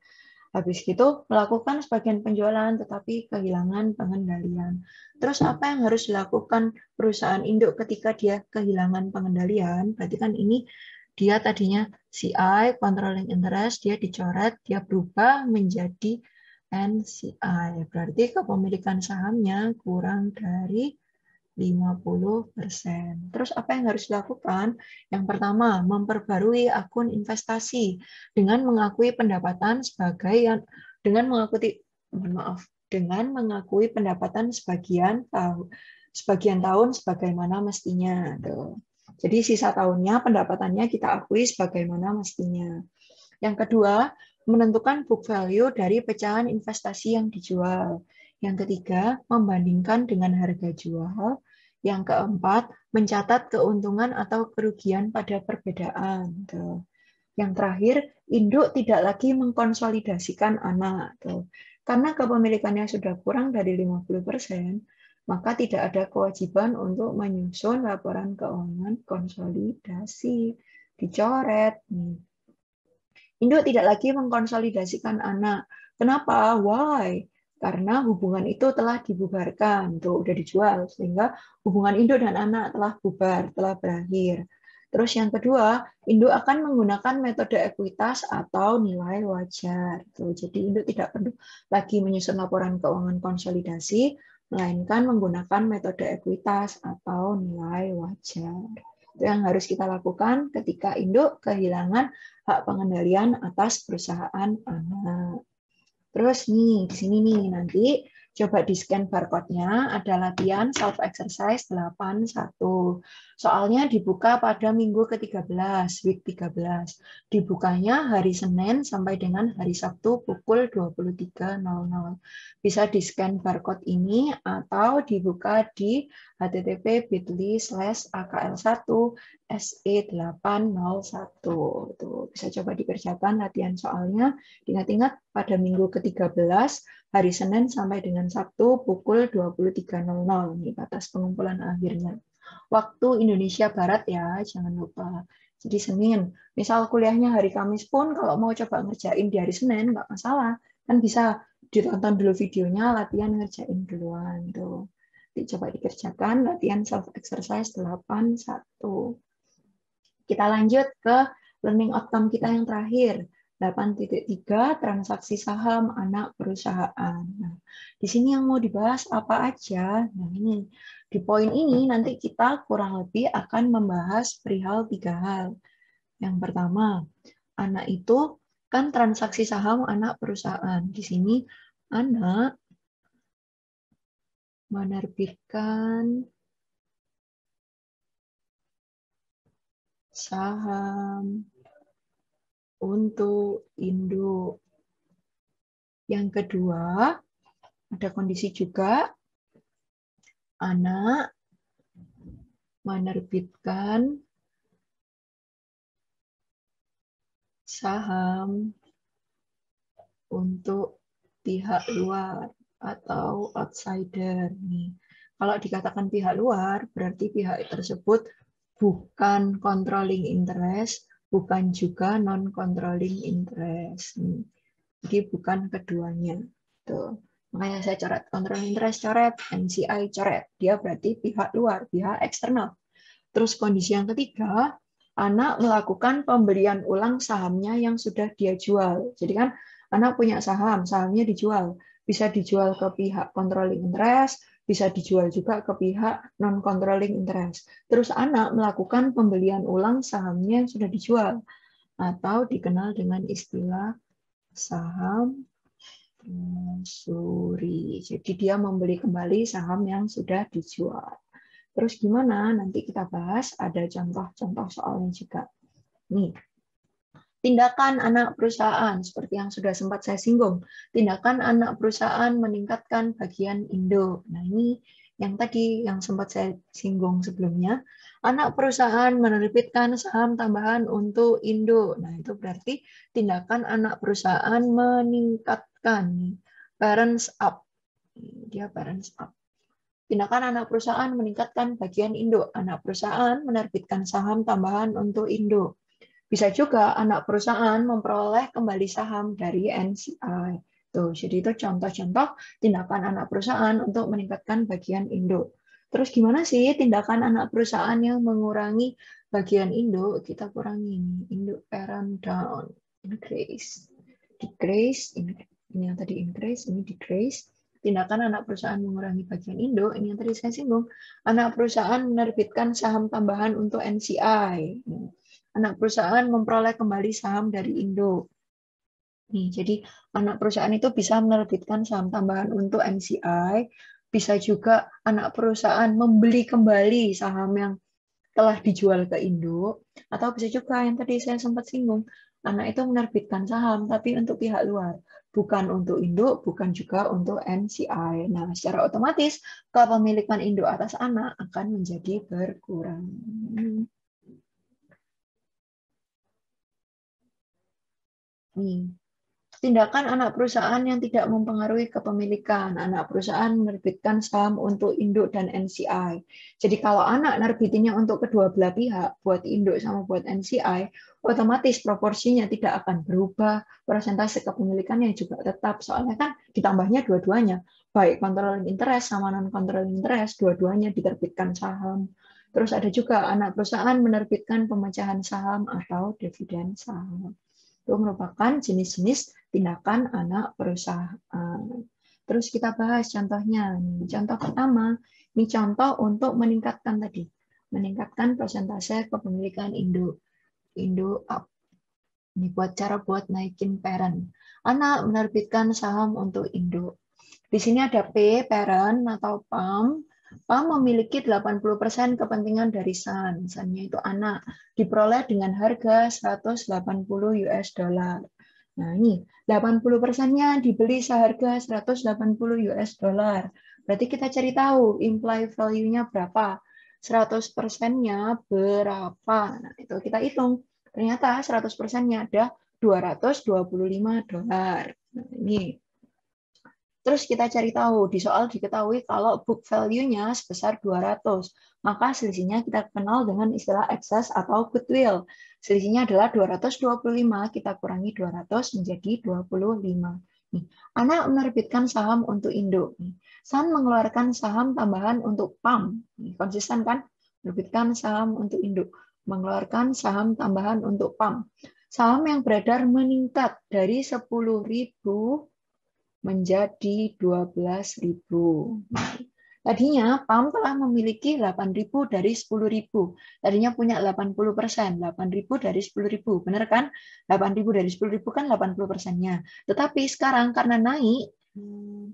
Habis itu melakukan sebagian penjualan tetapi kehilangan pengendalian. Terus apa yang harus dilakukan perusahaan induk ketika dia kehilangan pengendalian? Berarti kan ini dia tadinya CI, controlling interest, dia dicoret, dia berubah menjadi NCI. Berarti kepemilikan sahamnya kurang dari 50%. Terus apa yang harus dilakukan? Yang pertama, memperbarui akun investasi dengan mengakui pendapatan sebagai dengan mengakui pendapatan sebagian tahun sebagaimana mestinya. Tuh. Jadi sisa tahunnya pendapatannya kita akui sebagaimana mestinya. Yang kedua, menentukan book value dari pecahan investasi yang dijual. Yang ketiga, membandingkan dengan harga jual. Yang keempat, mencatat keuntungan atau kerugian pada perbedaan. Tuh. Yang terakhir, induk tidak lagi mengkonsolidasikan anak. Tuh. Karena kepemilikannya sudah kurang dari 50%, maka tidak ada kewajiban untuk menyusun laporan keuangan konsolidasi. Dicoret. Induk tidak lagi mengkonsolidasikan anak. Kenapa? Why? Karena hubungan itu telah dibubarkan, tuh udah dijual, sehingga hubungan induk dan anak telah bubar, telah berakhir. Terus yang kedua, induk akan menggunakan metode ekuitas atau nilai wajar. Tuh, jadi induk tidak perlu lagi menyusun laporan keuangan konsolidasi, melainkan menggunakan metode ekuitas atau nilai wajar. Itu yang harus kita lakukan ketika induk kehilangan hak pengendalian atas perusahaan anak. Terus nih, di sini nih nanti coba di-scan barcode-nya, ada latihan self-exercise 81. Soalnya dibuka pada minggu ke-13, week 13. Dibukanya hari Senin sampai dengan hari Sabtu pukul 23.00. Bisa di-scan barcode ini atau dibuka di http://akl1se801. Tuh, bisa coba dikerjakan latihan soalnya. Ingat-ingat pada minggu ke-13 hari Senin sampai dengan Sabtu pukul 23.00. Ini batas pengumpulan akhirnya. Waktu Indonesia Barat ya, jangan lupa. Jadi Senin. Misal kuliahnya hari Kamis pun, kalau mau coba ngerjain di hari Senin, nggak masalah. Kan bisa ditonton dulu videonya, latihan ngerjain duluan. Tuh. Jadi coba dikerjakan, latihan self-exercise 81. Kita lanjut ke learning outcome kita yang terakhir. 8.3 transaksi saham anak perusahaan. Nah, di sini yang mau dibahas apa aja? Nah, ini di poin ini nanti kita kurang lebih akan membahas perihal 3 hal. Yang pertama, anak itu kan transaksi saham anak perusahaan. Di sini anak menerbitkan saham untuk induk. Yang kedua, ada kondisi juga anak menerbitkan saham untuk pihak luar atau outsider nih. Kalau dikatakan pihak luar, berarti pihak tersebut bukan controlling interest, bukan juga non-controlling interest. Jadi bukan keduanya. Tuh. Makanya saya coret controlling interest, coret NCI, coret. Dia berarti pihak luar, pihak eksternal. Terus kondisi yang ketiga, anak melakukan pembelian ulang sahamnya yang sudah dia jual. Jadi kan anak punya saham, sahamnya dijual. Bisa dijual ke pihak controlling interest, bisa dijual juga ke pihak non-controlling interest. Terus anak melakukan pembelian ulang sahamnya yang sudah dijual. Atau dikenal dengan istilah saham suri. Jadi dia membeli kembali saham yang sudah dijual. Terus gimana? Nanti kita bahas, ada contoh-contoh soalnya juga. Nih, tindakan anak perusahaan, seperti yang sudah sempat saya singgung. Tindakan anak perusahaan meningkatkan bagian Indo. Nah, ini yang tadi yang sempat saya singgung sebelumnya. Anak perusahaan menerbitkan saham tambahan untuk Indo. Nah, itu berarti tindakan anak perusahaan meningkatkan. Parents up. Dia parents up. Tindakan anak perusahaan meningkatkan bagian Indo. Anak perusahaan menerbitkan saham tambahan untuk Indo. Bisa juga anak perusahaan memperoleh kembali saham dari NCI. Tuh, jadi itu contoh-contoh tindakan anak perusahaan untuk meningkatkan bagian Indo. Terus gimana sih tindakan anak perusahaan yang mengurangi bagian Indo? Kita kurangi Indo parent down, increase, decrease, ini yang tadi increase, ini decrease. Tindakan anak perusahaan mengurangi bagian Indo, ini yang tadi saya singgung. Anak perusahaan menerbitkan saham tambahan untuk NCI. Anak perusahaan memperoleh kembali saham dari Indo. Nih, jadi anak perusahaan itu bisa menerbitkan saham tambahan untuk NCI, bisa juga anak perusahaan membeli kembali saham yang telah dijual ke Indo, atau bisa juga yang tadi saya sempat singgung, anak itu menerbitkan saham tapi untuk pihak luar, bukan untuk Indo, bukan juga untuk NCI. Nah, secara otomatis kepemilikan Indo atas anak akan menjadi berkurang. Nih, tindakan anak perusahaan yang tidak mempengaruhi kepemilikan. Anak perusahaan menerbitkan saham untuk induk dan NCI. Jadi kalau anak nerbitinnya untuk kedua belah pihak, buat induk sama buat NCI, otomatis proporsinya tidak akan berubah, persentase kepemilikannya juga tetap. Soalnya kan ditambahnya dua-duanya, baik controlling interest sama non-controlling interest, dua-duanya diterbitkan saham. Terus ada juga anak perusahaan menerbitkan pemecahan saham atau dividen saham. Itu merupakan jenis-jenis tindakan anak perusahaan. Terus kita bahas contohnya. Contoh pertama, ini contoh untuk meningkatkan tadi. Meningkatkan persentase kepemilikan Indo. Indo up. Ini cara buat naikin parent. Anak menerbitkan saham untuk Indo. Di sini ada P, parent atau PAM. PAM memiliki 80% kepentingan dari Sun. Sun-nya itu anak. Diperoleh dengan harga 180 US dollar. Nah, ini 80%-nya dibeli seharga 180 US dollar. Berarti kita cari tahu imply value-nya berapa. 100%-nya berapa. Nah, itu kita hitung. Ternyata 100%-nya ada 225 dolar. Nah, ini. Terus kita cari tahu, di soal diketahui kalau book value-nya sebesar 200, maka selisihnya kita kenal dengan istilah excess atau goodwill. Selisihnya adalah 225, kita kurangi 200 menjadi 25. Nih, anak menerbitkan saham untuk Indo. Sun mengeluarkan saham tambahan untuk PAM. Konsisten kan? Menerbitkan saham untuk Indo. Mengeluarkan saham tambahan untuk PAM. Saham yang beredar meningkat dari 10.000 menjadi 12.000. Tadinya PAM telah memiliki 8.000 dari 10.000. Tadinya punya 80%, 8.000 dari 10.000. Benar kan? 8.000 dari 10.000 kan 80%-nya. Tetapi sekarang karena naik,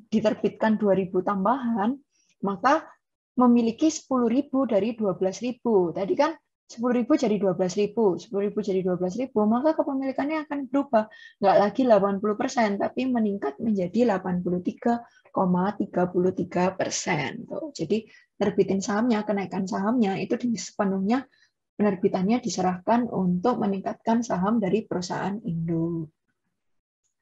diterbitkan 2.000 tambahan, maka memiliki 10.000 dari 12.000. Tadi kan 10.000 jadi 12.000, 10.000 jadi 12.000, maka kepemilikannya akan berubah. Nggak lagi 80%, tapi meningkat menjadi 83,33%. Jadi terbitin sahamnya, kenaikan sahamnya itu sepenuhnya penerbitannya diserahkan untuk meningkatkan saham dari perusahaan induk.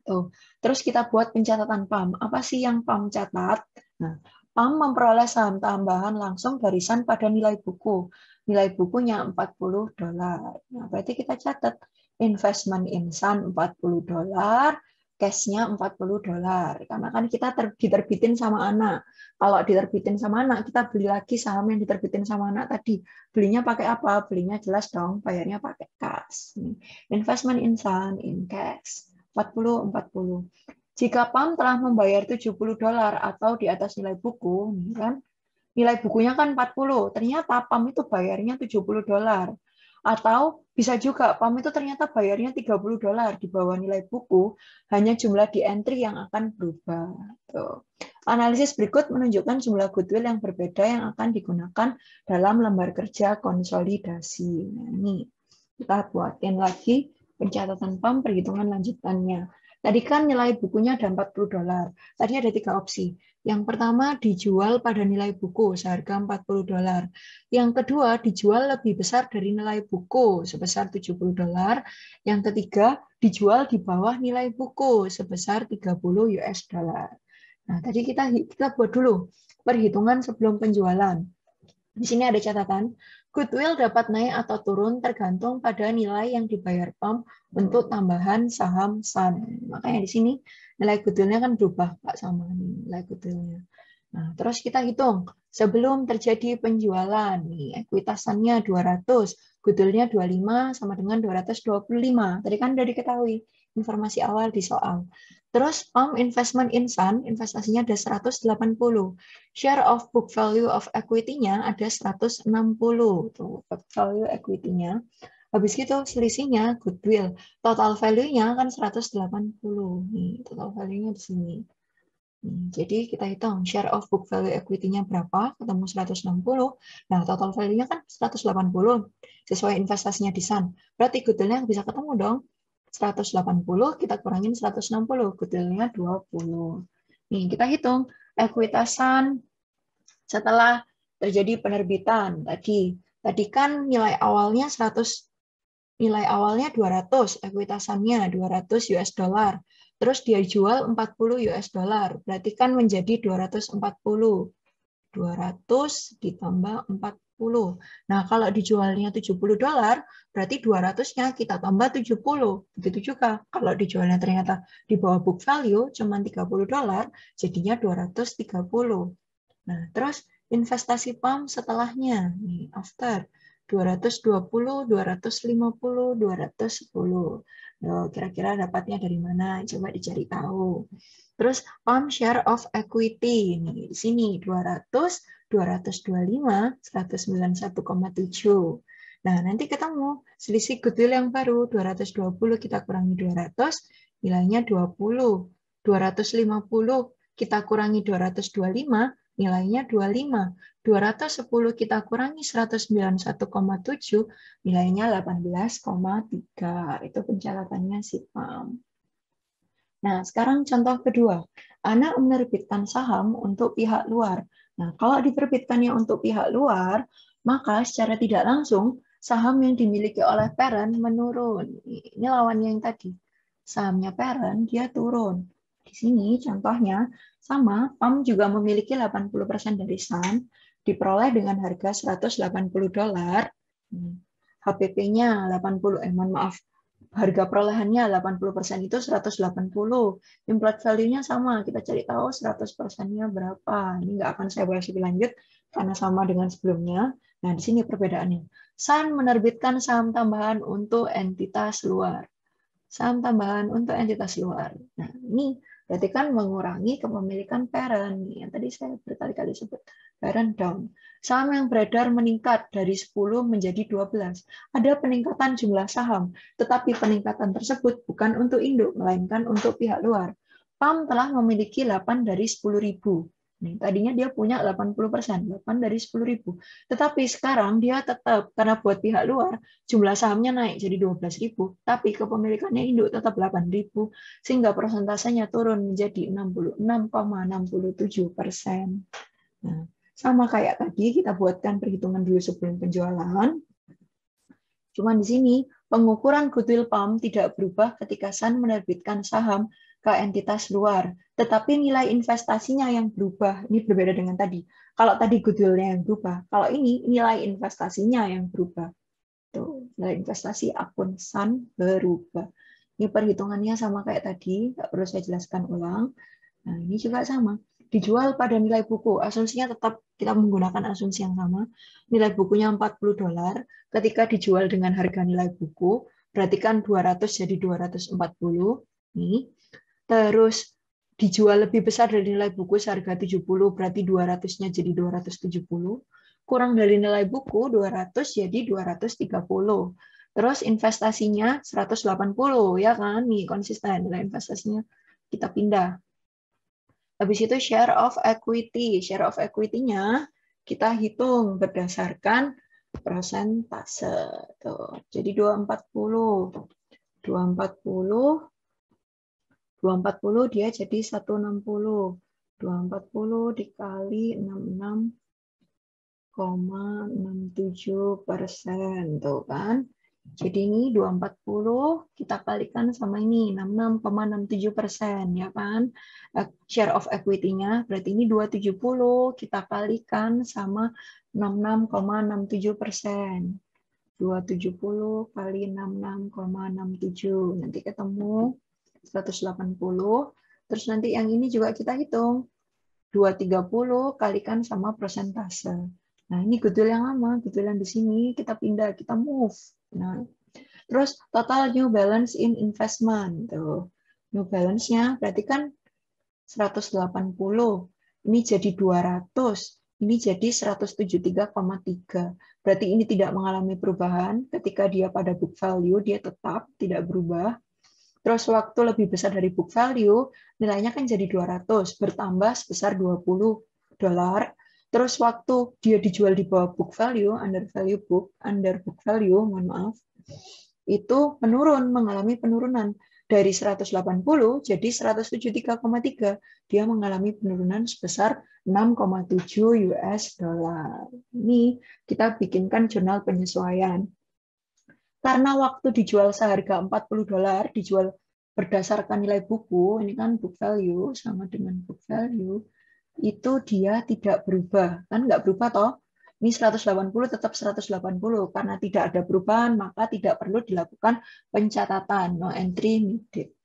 Tuh. Terus kita buat pencatatan PAM. Apa sih yang PAM catat? Nah, PAM memperoleh saham tambahan langsung barisan pada nilai buku. Nilai bukunya $40. Nah, berarti kita catat investment insan $40, cash-nya $40. Karena kan kita diterbitin sama anak. Kalau diterbitin sama anak, kita beli lagi saham yang diterbitin sama anak tadi. Belinya pakai apa? Belinya jelas dong, bayarnya pakai cash. Investment insan in cash. 40. Jika PAM telah membayar $70 atau di atas nilai buku, kan? Nilai bukunya kan 40, ternyata PAM itu bayarnya $70. Atau bisa juga PAM itu ternyata bayarnya $30 di bawah nilai buku, hanya jumlah di entry yang akan berubah. Tuh. Analisis berikut menunjukkan jumlah goodwill yang berbeda yang akan digunakan dalam lembar kerja konsolidasi. Nah, ini kita buatin lagi pencatatan PAM perhitungan lanjutannya. Tadi kan nilai bukunya ada $40. Tadi ada 3 opsi. Yang pertama dijual pada nilai buku seharga $40. Yang kedua dijual lebih besar dari nilai buku sebesar $70. Yang ketiga dijual di bawah nilai buku sebesar $30. Nah, tadi kita buat dulu perhitungan sebelum penjualan. Di sini ada catatan, goodwill dapat naik atau turun tergantung pada nilai yang dibayar PAM untuk tambahan saham SAN. Makanya di sini nilai goodwill-nya kan berubah, Pak, sama nilai goodwill-nya. Nah, terus kita hitung, sebelum terjadi penjualan, nih, ekuitasannya 200, goodwill-nya 25 sama dengan 225. Tadi kan sudah diketahui informasi awal di soal. Terus PAM investment insan, investasinya ada 180. Share of book value of equity-nya ada 160. Tuh, book value equity-nya. Habis itu selisihnya goodwill. Total value-nya kan 180. Nih, total value-nya di sini. Jadi kita hitung share of book value equity-nya berapa, ketemu 160. Nah, total value-nya kan 180 sesuai investasinya di SAN. Berarti goodwill-nya bisa ketemu dong. 180 kita kurangin 160, goodwill-nya 20. Nih, kita hitung ekuitasan setelah terjadi penerbitan. Tadi kan nilai awalnya 200, ekuitasannya $200. Terus dia jual $40. Berarti kan menjadi 240. 200 ditambah 40. Nah, kalau dijualnya $70, berarti 200-nya kita tambah 70. Begitu juga. Kalau dijualnya ternyata di bawah book value, cuma $30, jadinya 230. Nah, terus investasi PAM setelahnya. Nih, after 220, 250, 210. Kira-kira dapatnya dari mana? Coba dicari tahu. Terus PAM share of equity. Nih, di sini 200, 225, 191,7. Nah, nanti ketemu selisih goodwill yang baru. 220 kita kurangi 200, nilainya 20. 250 kita kurangi 225, nilainya 25. 210 kita kurangi 191,7, nilainya 18,3. Itu pencatatannya si PAM. Nah, sekarang contoh kedua. Anak menerbitkan saham untuk pihak luar. Nah, kalau diterbitkannya untuk pihak luar, maka secara tidak langsung saham yang dimiliki oleh parent menurun. Ini lawannya yang tadi. Sahamnya parent, dia turun. Di sini contohnya sama, PAM juga memiliki 80% dari saham, diperoleh dengan harga $180. HPP-nya 80, harga perolehannya 80% itu 180. Implied value-nya sama, kita cari tahu 100%-nya berapa. Ini nggak akan saya bahas lebih lanjut karena sama dengan sebelumnya. Nah, di sini perbedaannya. SAN menerbitkan saham tambahan untuk entitas luar. Saham tambahan untuk entitas luar. Nah, ini berarti kan mengurangi kepemilikan parent. Yang tadi saya berkali-kali sebut. Parent down. Saham yang beredar meningkat dari 10 menjadi 12. Ada peningkatan jumlah saham, tetapi peningkatan tersebut bukan untuk induk, melainkan untuk pihak luar. PAM telah memiliki 8 dari 10.000. Nih, tadinya dia punya 80%, 8 dari 10.000. Tetapi sekarang dia tetap, karena buat pihak luar, jumlah sahamnya naik jadi 12.000, tapi kepemilikannya induk tetap 8.000, sehingga persentasenya turun menjadi 66,67%. Nah, sama kayak tadi, kita buatkan perhitungan dulu sebelum penjualan. Cuma di sini pengukuran goodwill PAM tidak berubah ketika Sun menerbitkan saham ke entitas luar, tetapi nilai investasinya yang berubah. Ini berbeda dengan tadi. Kalau tadi goodwill-nya yang berubah, kalau ini nilai investasinya yang berubah. Tuh, nilai investasi akun Sun berubah. Ini perhitungannya sama kayak tadi, nggak perlu saya jelaskan ulang. Nah, ini juga sama. Dijual pada nilai buku. Asumsinya tetap kita menggunakan asumsi yang sama. Nilai bukunya $40. Ketika dijual dengan harga nilai buku, berarti kan 200 jadi 240. Nih. Terus dijual lebih besar dari nilai buku seharga 70, berarti 200-nya jadi 270. Kurang dari nilai buku, 200 jadi 230. Terus investasinya 180, ya kan? Nih, konsisten nilai investasinya. Kita pindah. Habis itu share of equity. Share of equity-nya kita hitung berdasarkan persentase. Tuh. Jadi 240. 240 dia jadi 160. 240 dikali 66,67%. Tuh kan. Jadi ini 240 kita kalikan sama ini 66,67%, ya kan? Share of equity-nya berarti ini 270 kita kalikan sama 66,67%. 270 kali 66,67 nanti ketemu 180. Terus nanti yang ini juga kita hitung 230 kalikan sama persentase. Nah, ini goodwill yang lama, goodwill yang di sini kita pindah, kita move. Nah, terus total new balance in investment. Tuh. New balance-nya berarti kan 180. Ini jadi 200. Ini jadi 173,3. Berarti ini tidak mengalami perubahan. Ketika dia pada book value, dia tetap tidak berubah. Terus waktu lebih besar dari book value, nilainya kan jadi 200, bertambah sebesar $20. Terus waktu dia dijual di bawah book value, under book value, mohon maaf, itu mengalami penurunan dari 180 jadi 173,3. Dia mengalami penurunan sebesar 6,7 US dollar. Ini kita bikinkan jurnal penyesuaian. Karena waktu dijual seharga $40, dijual berdasarkan nilai buku, ini kan book value sama dengan book value, itu dia tidak berubah. Kan nggak berubah toh? Ini 180 tetap 180. Karena tidak ada perubahan, maka tidak perlu dilakukan pencatatan. No entry needed.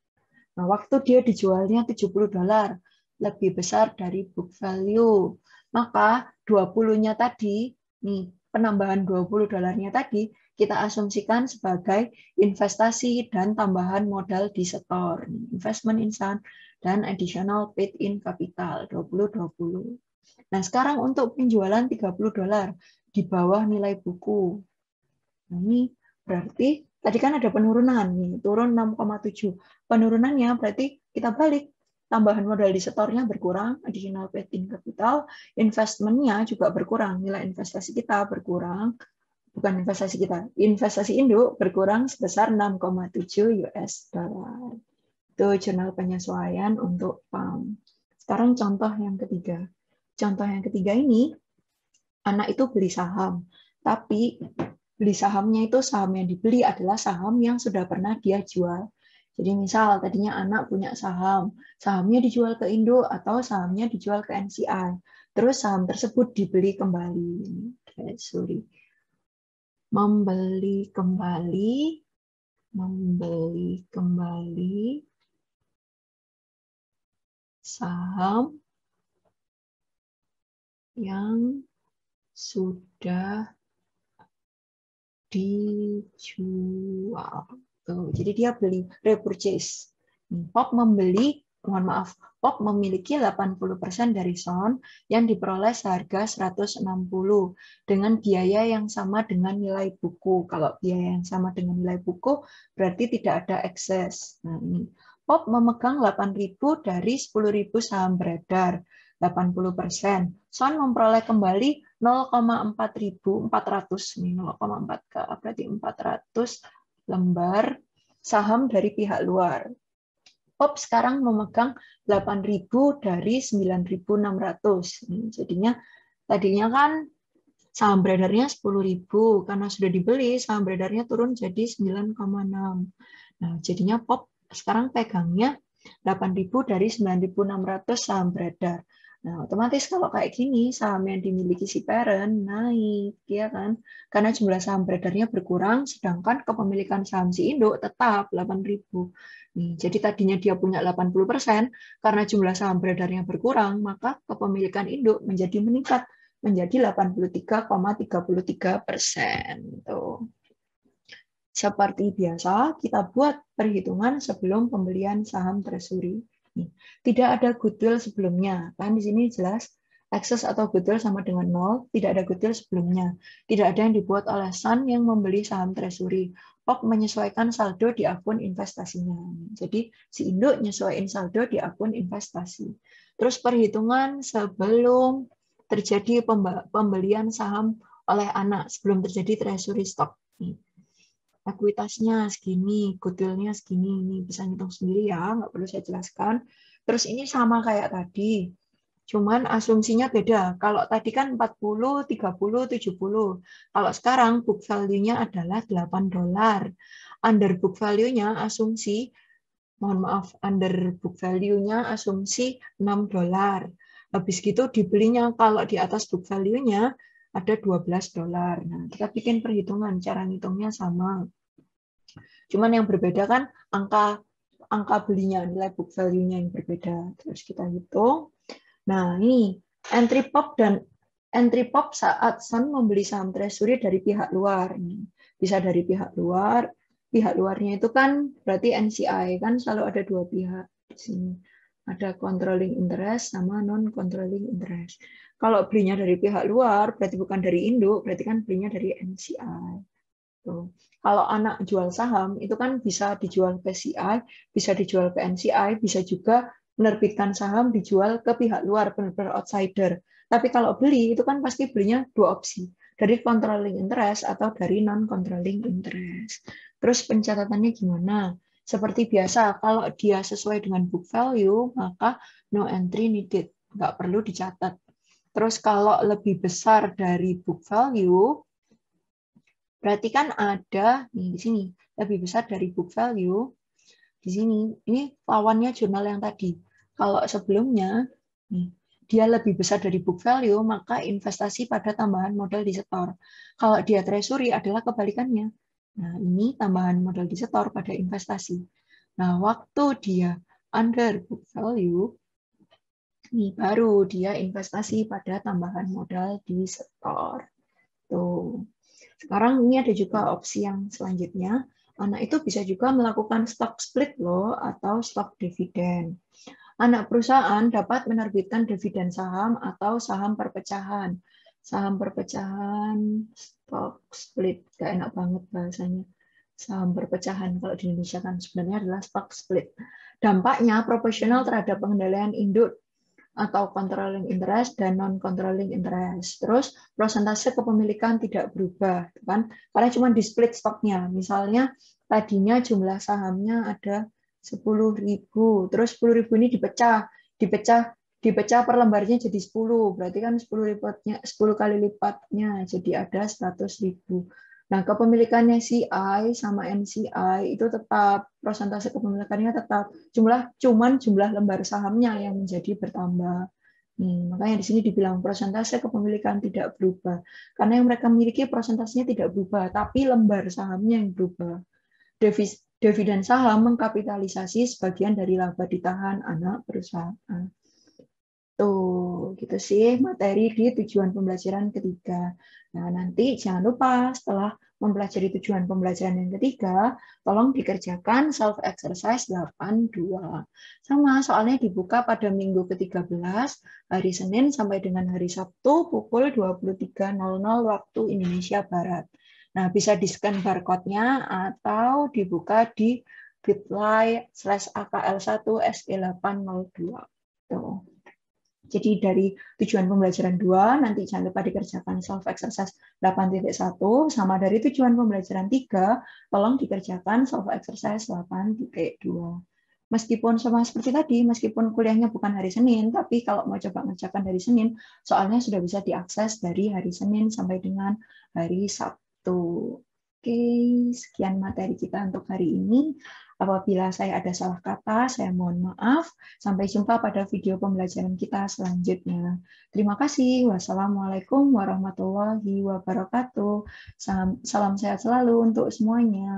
Nah, waktu dia dijualnya $70, lebih besar dari book value. Maka 20-nya tadi, nih penambahan $20-nya tadi, kita asumsikan sebagai investasi dan tambahan modal di setor. Investment in Sun dan additional paid in capital 20-20. Nah, sekarang untuk penjualan $30 di bawah nilai buku. Nah, ini berarti tadi kan ada penurunan nih, turun 6,7. Penurunannya berarti kita balik. Tambahan modal di setornya berkurang, additional paid in capital, investment-nya juga berkurang, nilai investasi kita berkurang, bukan investasi kita, investasi induk berkurang sebesar 6,7 US dollar. Itu jurnal penyesuaian untuk PAM. Sekarang contoh yang ketiga. Contoh yang ketiga ini, anak itu beli saham, tapi beli sahamnya itu saham yang dibeli adalah saham yang sudah pernah dia jual. Jadi misal tadinya anak punya saham, sahamnya dijual ke Indo atau sahamnya dijual ke NCI. Terus saham tersebut dibeli kembali. Membeli kembali saham yang sudah dijual. Tuh, jadi dia beli repurchase. Pop memiliki 80% dari Sun yang diperoleh seharga 160 dengan biaya yang sama dengan nilai buku. Kalau biaya yang sama dengan nilai buku berarti tidak ada ekses. Nah, ini Pop memegang 8.000 dari 10.000 saham beredar. 80%. Sun memperoleh kembali 0,4.400 nih 0,4 berarti 400 lembar saham dari pihak luar. Pop sekarang memegang 8.000 dari 9.600. Jadinya tadinya kan Saham beredarnya 10.000, karena sudah dibeli, saham beredarnya turun jadi 9,6. Nah, jadinya POP sekarang pegangnya 8.000 dari 9.600 saham beredar. Nah, otomatis kalau kayak gini, saham yang dimiliki si parent naik, ya kan? Karena jumlah saham beredarnya berkurang, sedangkan kepemilikan saham si induk tetap 8.000. Nih, jadi tadinya dia punya 80%, karena jumlah saham beredarnya berkurang, maka kepemilikan induk menjadi meningkat, menjadi 83,33%. Tuh. Seperti biasa, kita buat perhitungan sebelum pembelian saham treasury. Tidak ada goodwill sebelumnya. Kan di sini jelas excess atau goodwill sama dengan 0, tidak ada goodwill sebelumnya. Tidak ada yang dibuat oleh Sun yang membeli saham treasury. POP menyesuaikan saldo di akun investasinya. Jadi si induk menyesuaikan saldo di akun investasi. Terus perhitungan sebelum terjadi pembelian saham oleh anak, sebelum terjadi treasury stock. Ekuitasnya segini, goodwill-nya segini, ini bisa ngitung sendiri ya, nggak perlu saya jelaskan. Terus ini sama kayak tadi, cuman asumsinya beda. Kalau tadi kan 40, 30, 70. Kalau sekarang book value-nya adalah $8. Under book value-nya asumsi, mohon maaf, under book value-nya asumsi $6. Habis gitu dibelinya kalau di atas book value-nya ada $12. Nah, kita bikin perhitungan, cara ngitungnya sama. Cuman yang berbeda kan angka belinya, nilai book value-nya yang berbeda. Terus kita hitung. Nah, ini entry pop saat Sun membeli saham treasury dari pihak luar. Bisa dari pihak luar. Pihak luarnya itu kan berarti NCI, kan selalu ada dua pihak di sini. Ada controlling interest sama non-controlling interest. Kalau belinya dari pihak luar, berarti bukan dari induk, berarti kan belinya dari NCI. Tuh. Kalau anak jual saham, itu kan bisa dijual ke CI, bisa dijual ke NCI, bisa juga menerbitkan saham dijual ke pihak luar, benar-benar outsider. Tapi kalau beli, itu kan pasti belinya dua opsi, dari controlling interest atau dari non-controlling interest. Terus pencatatannya gimana? Seperti biasa, kalau dia sesuai dengan book value, maka no entry needed, nggak perlu dicatat. Terus kalau lebih besar dari book value, berarti kan ada nih di sini lebih besar dari book value. Di sini ini lawannya jurnal yang tadi. Kalau sebelumnya nih, dia lebih besar dari book value, maka investasi pada tambahan modal disetor. Kalau dia treasury adalah kebalikannya. Nah, ini tambahan modal disetor pada investasi. Nah, waktu dia under book value, ini baru dia investasi pada tambahan modal disetor. Tuh. Sekarang ini ada juga opsi yang selanjutnya. Anak itu bisa juga melakukan stock split loh atau stock dividen. Anak perusahaan dapat menerbitkan dividen saham atau saham perpecahan. Saham perpecahan, stock split, gak enak banget bahasanya. Saham perpecahan kalau di Indonesia kan sebenarnya adalah stock split. Dampaknya proporsional terhadap pengendalian induk atau controlling interest dan non-controlling interest. Terus persentase kepemilikan tidak berubah, kan? Karena cuma di split stoknya. Misalnya tadinya jumlah sahamnya ada 10.000, terus 10.000 ini dipecah per lembarnya jadi 10, berarti kan 10 kali lipatnya, jadi ada 100.000. Nah, kepemilikannya CI sama NCI itu tetap, persentase kepemilikannya tetap. Cuman jumlah lembar sahamnya yang menjadi bertambah. Makanya di sini dibilang persentase kepemilikan tidak berubah. Karena yang mereka miliki persentasenya tidak berubah, tapi lembar sahamnya yang berubah. Dividen saham mengkapitalisasi sebagian dari laba ditahan anak perusahaan. Tuh, gitu sih materi di tujuan pembelajaran ketiga. Nah, nanti jangan lupa setelah mempelajari tujuan pembelajaran yang ketiga, tolong dikerjakan self-exercise 82. Sama, soalnya dibuka pada minggu ke-13, hari Senin sampai dengan hari Sabtu, pukul 23.00 waktu Indonesia Barat. Nah, bisa di-scan barcode-nya atau dibuka di bit.ly/akl1se802. Tuh. Jadi dari tujuan pembelajaran 2, nanti jangan lupa dikerjakan self-exercise 8.1, sama dari tujuan pembelajaran 3, tolong dikerjakan self-exercise 8.2. Meskipun sama seperti tadi, meskipun kuliahnya bukan hari Senin, tapi kalau mau coba ngerjakan dari Senin, soalnya sudah bisa diakses dari hari Senin sampai dengan hari Sabtu. Oke, sekian materi kita untuk hari ini. Apabila saya ada salah kata, saya mohon maaf. Sampai jumpa pada video pembelajaran kita selanjutnya. Terima kasih. Wassalamualaikum warahmatullahi wabarakatuh. Salam sehat selalu untuk semuanya.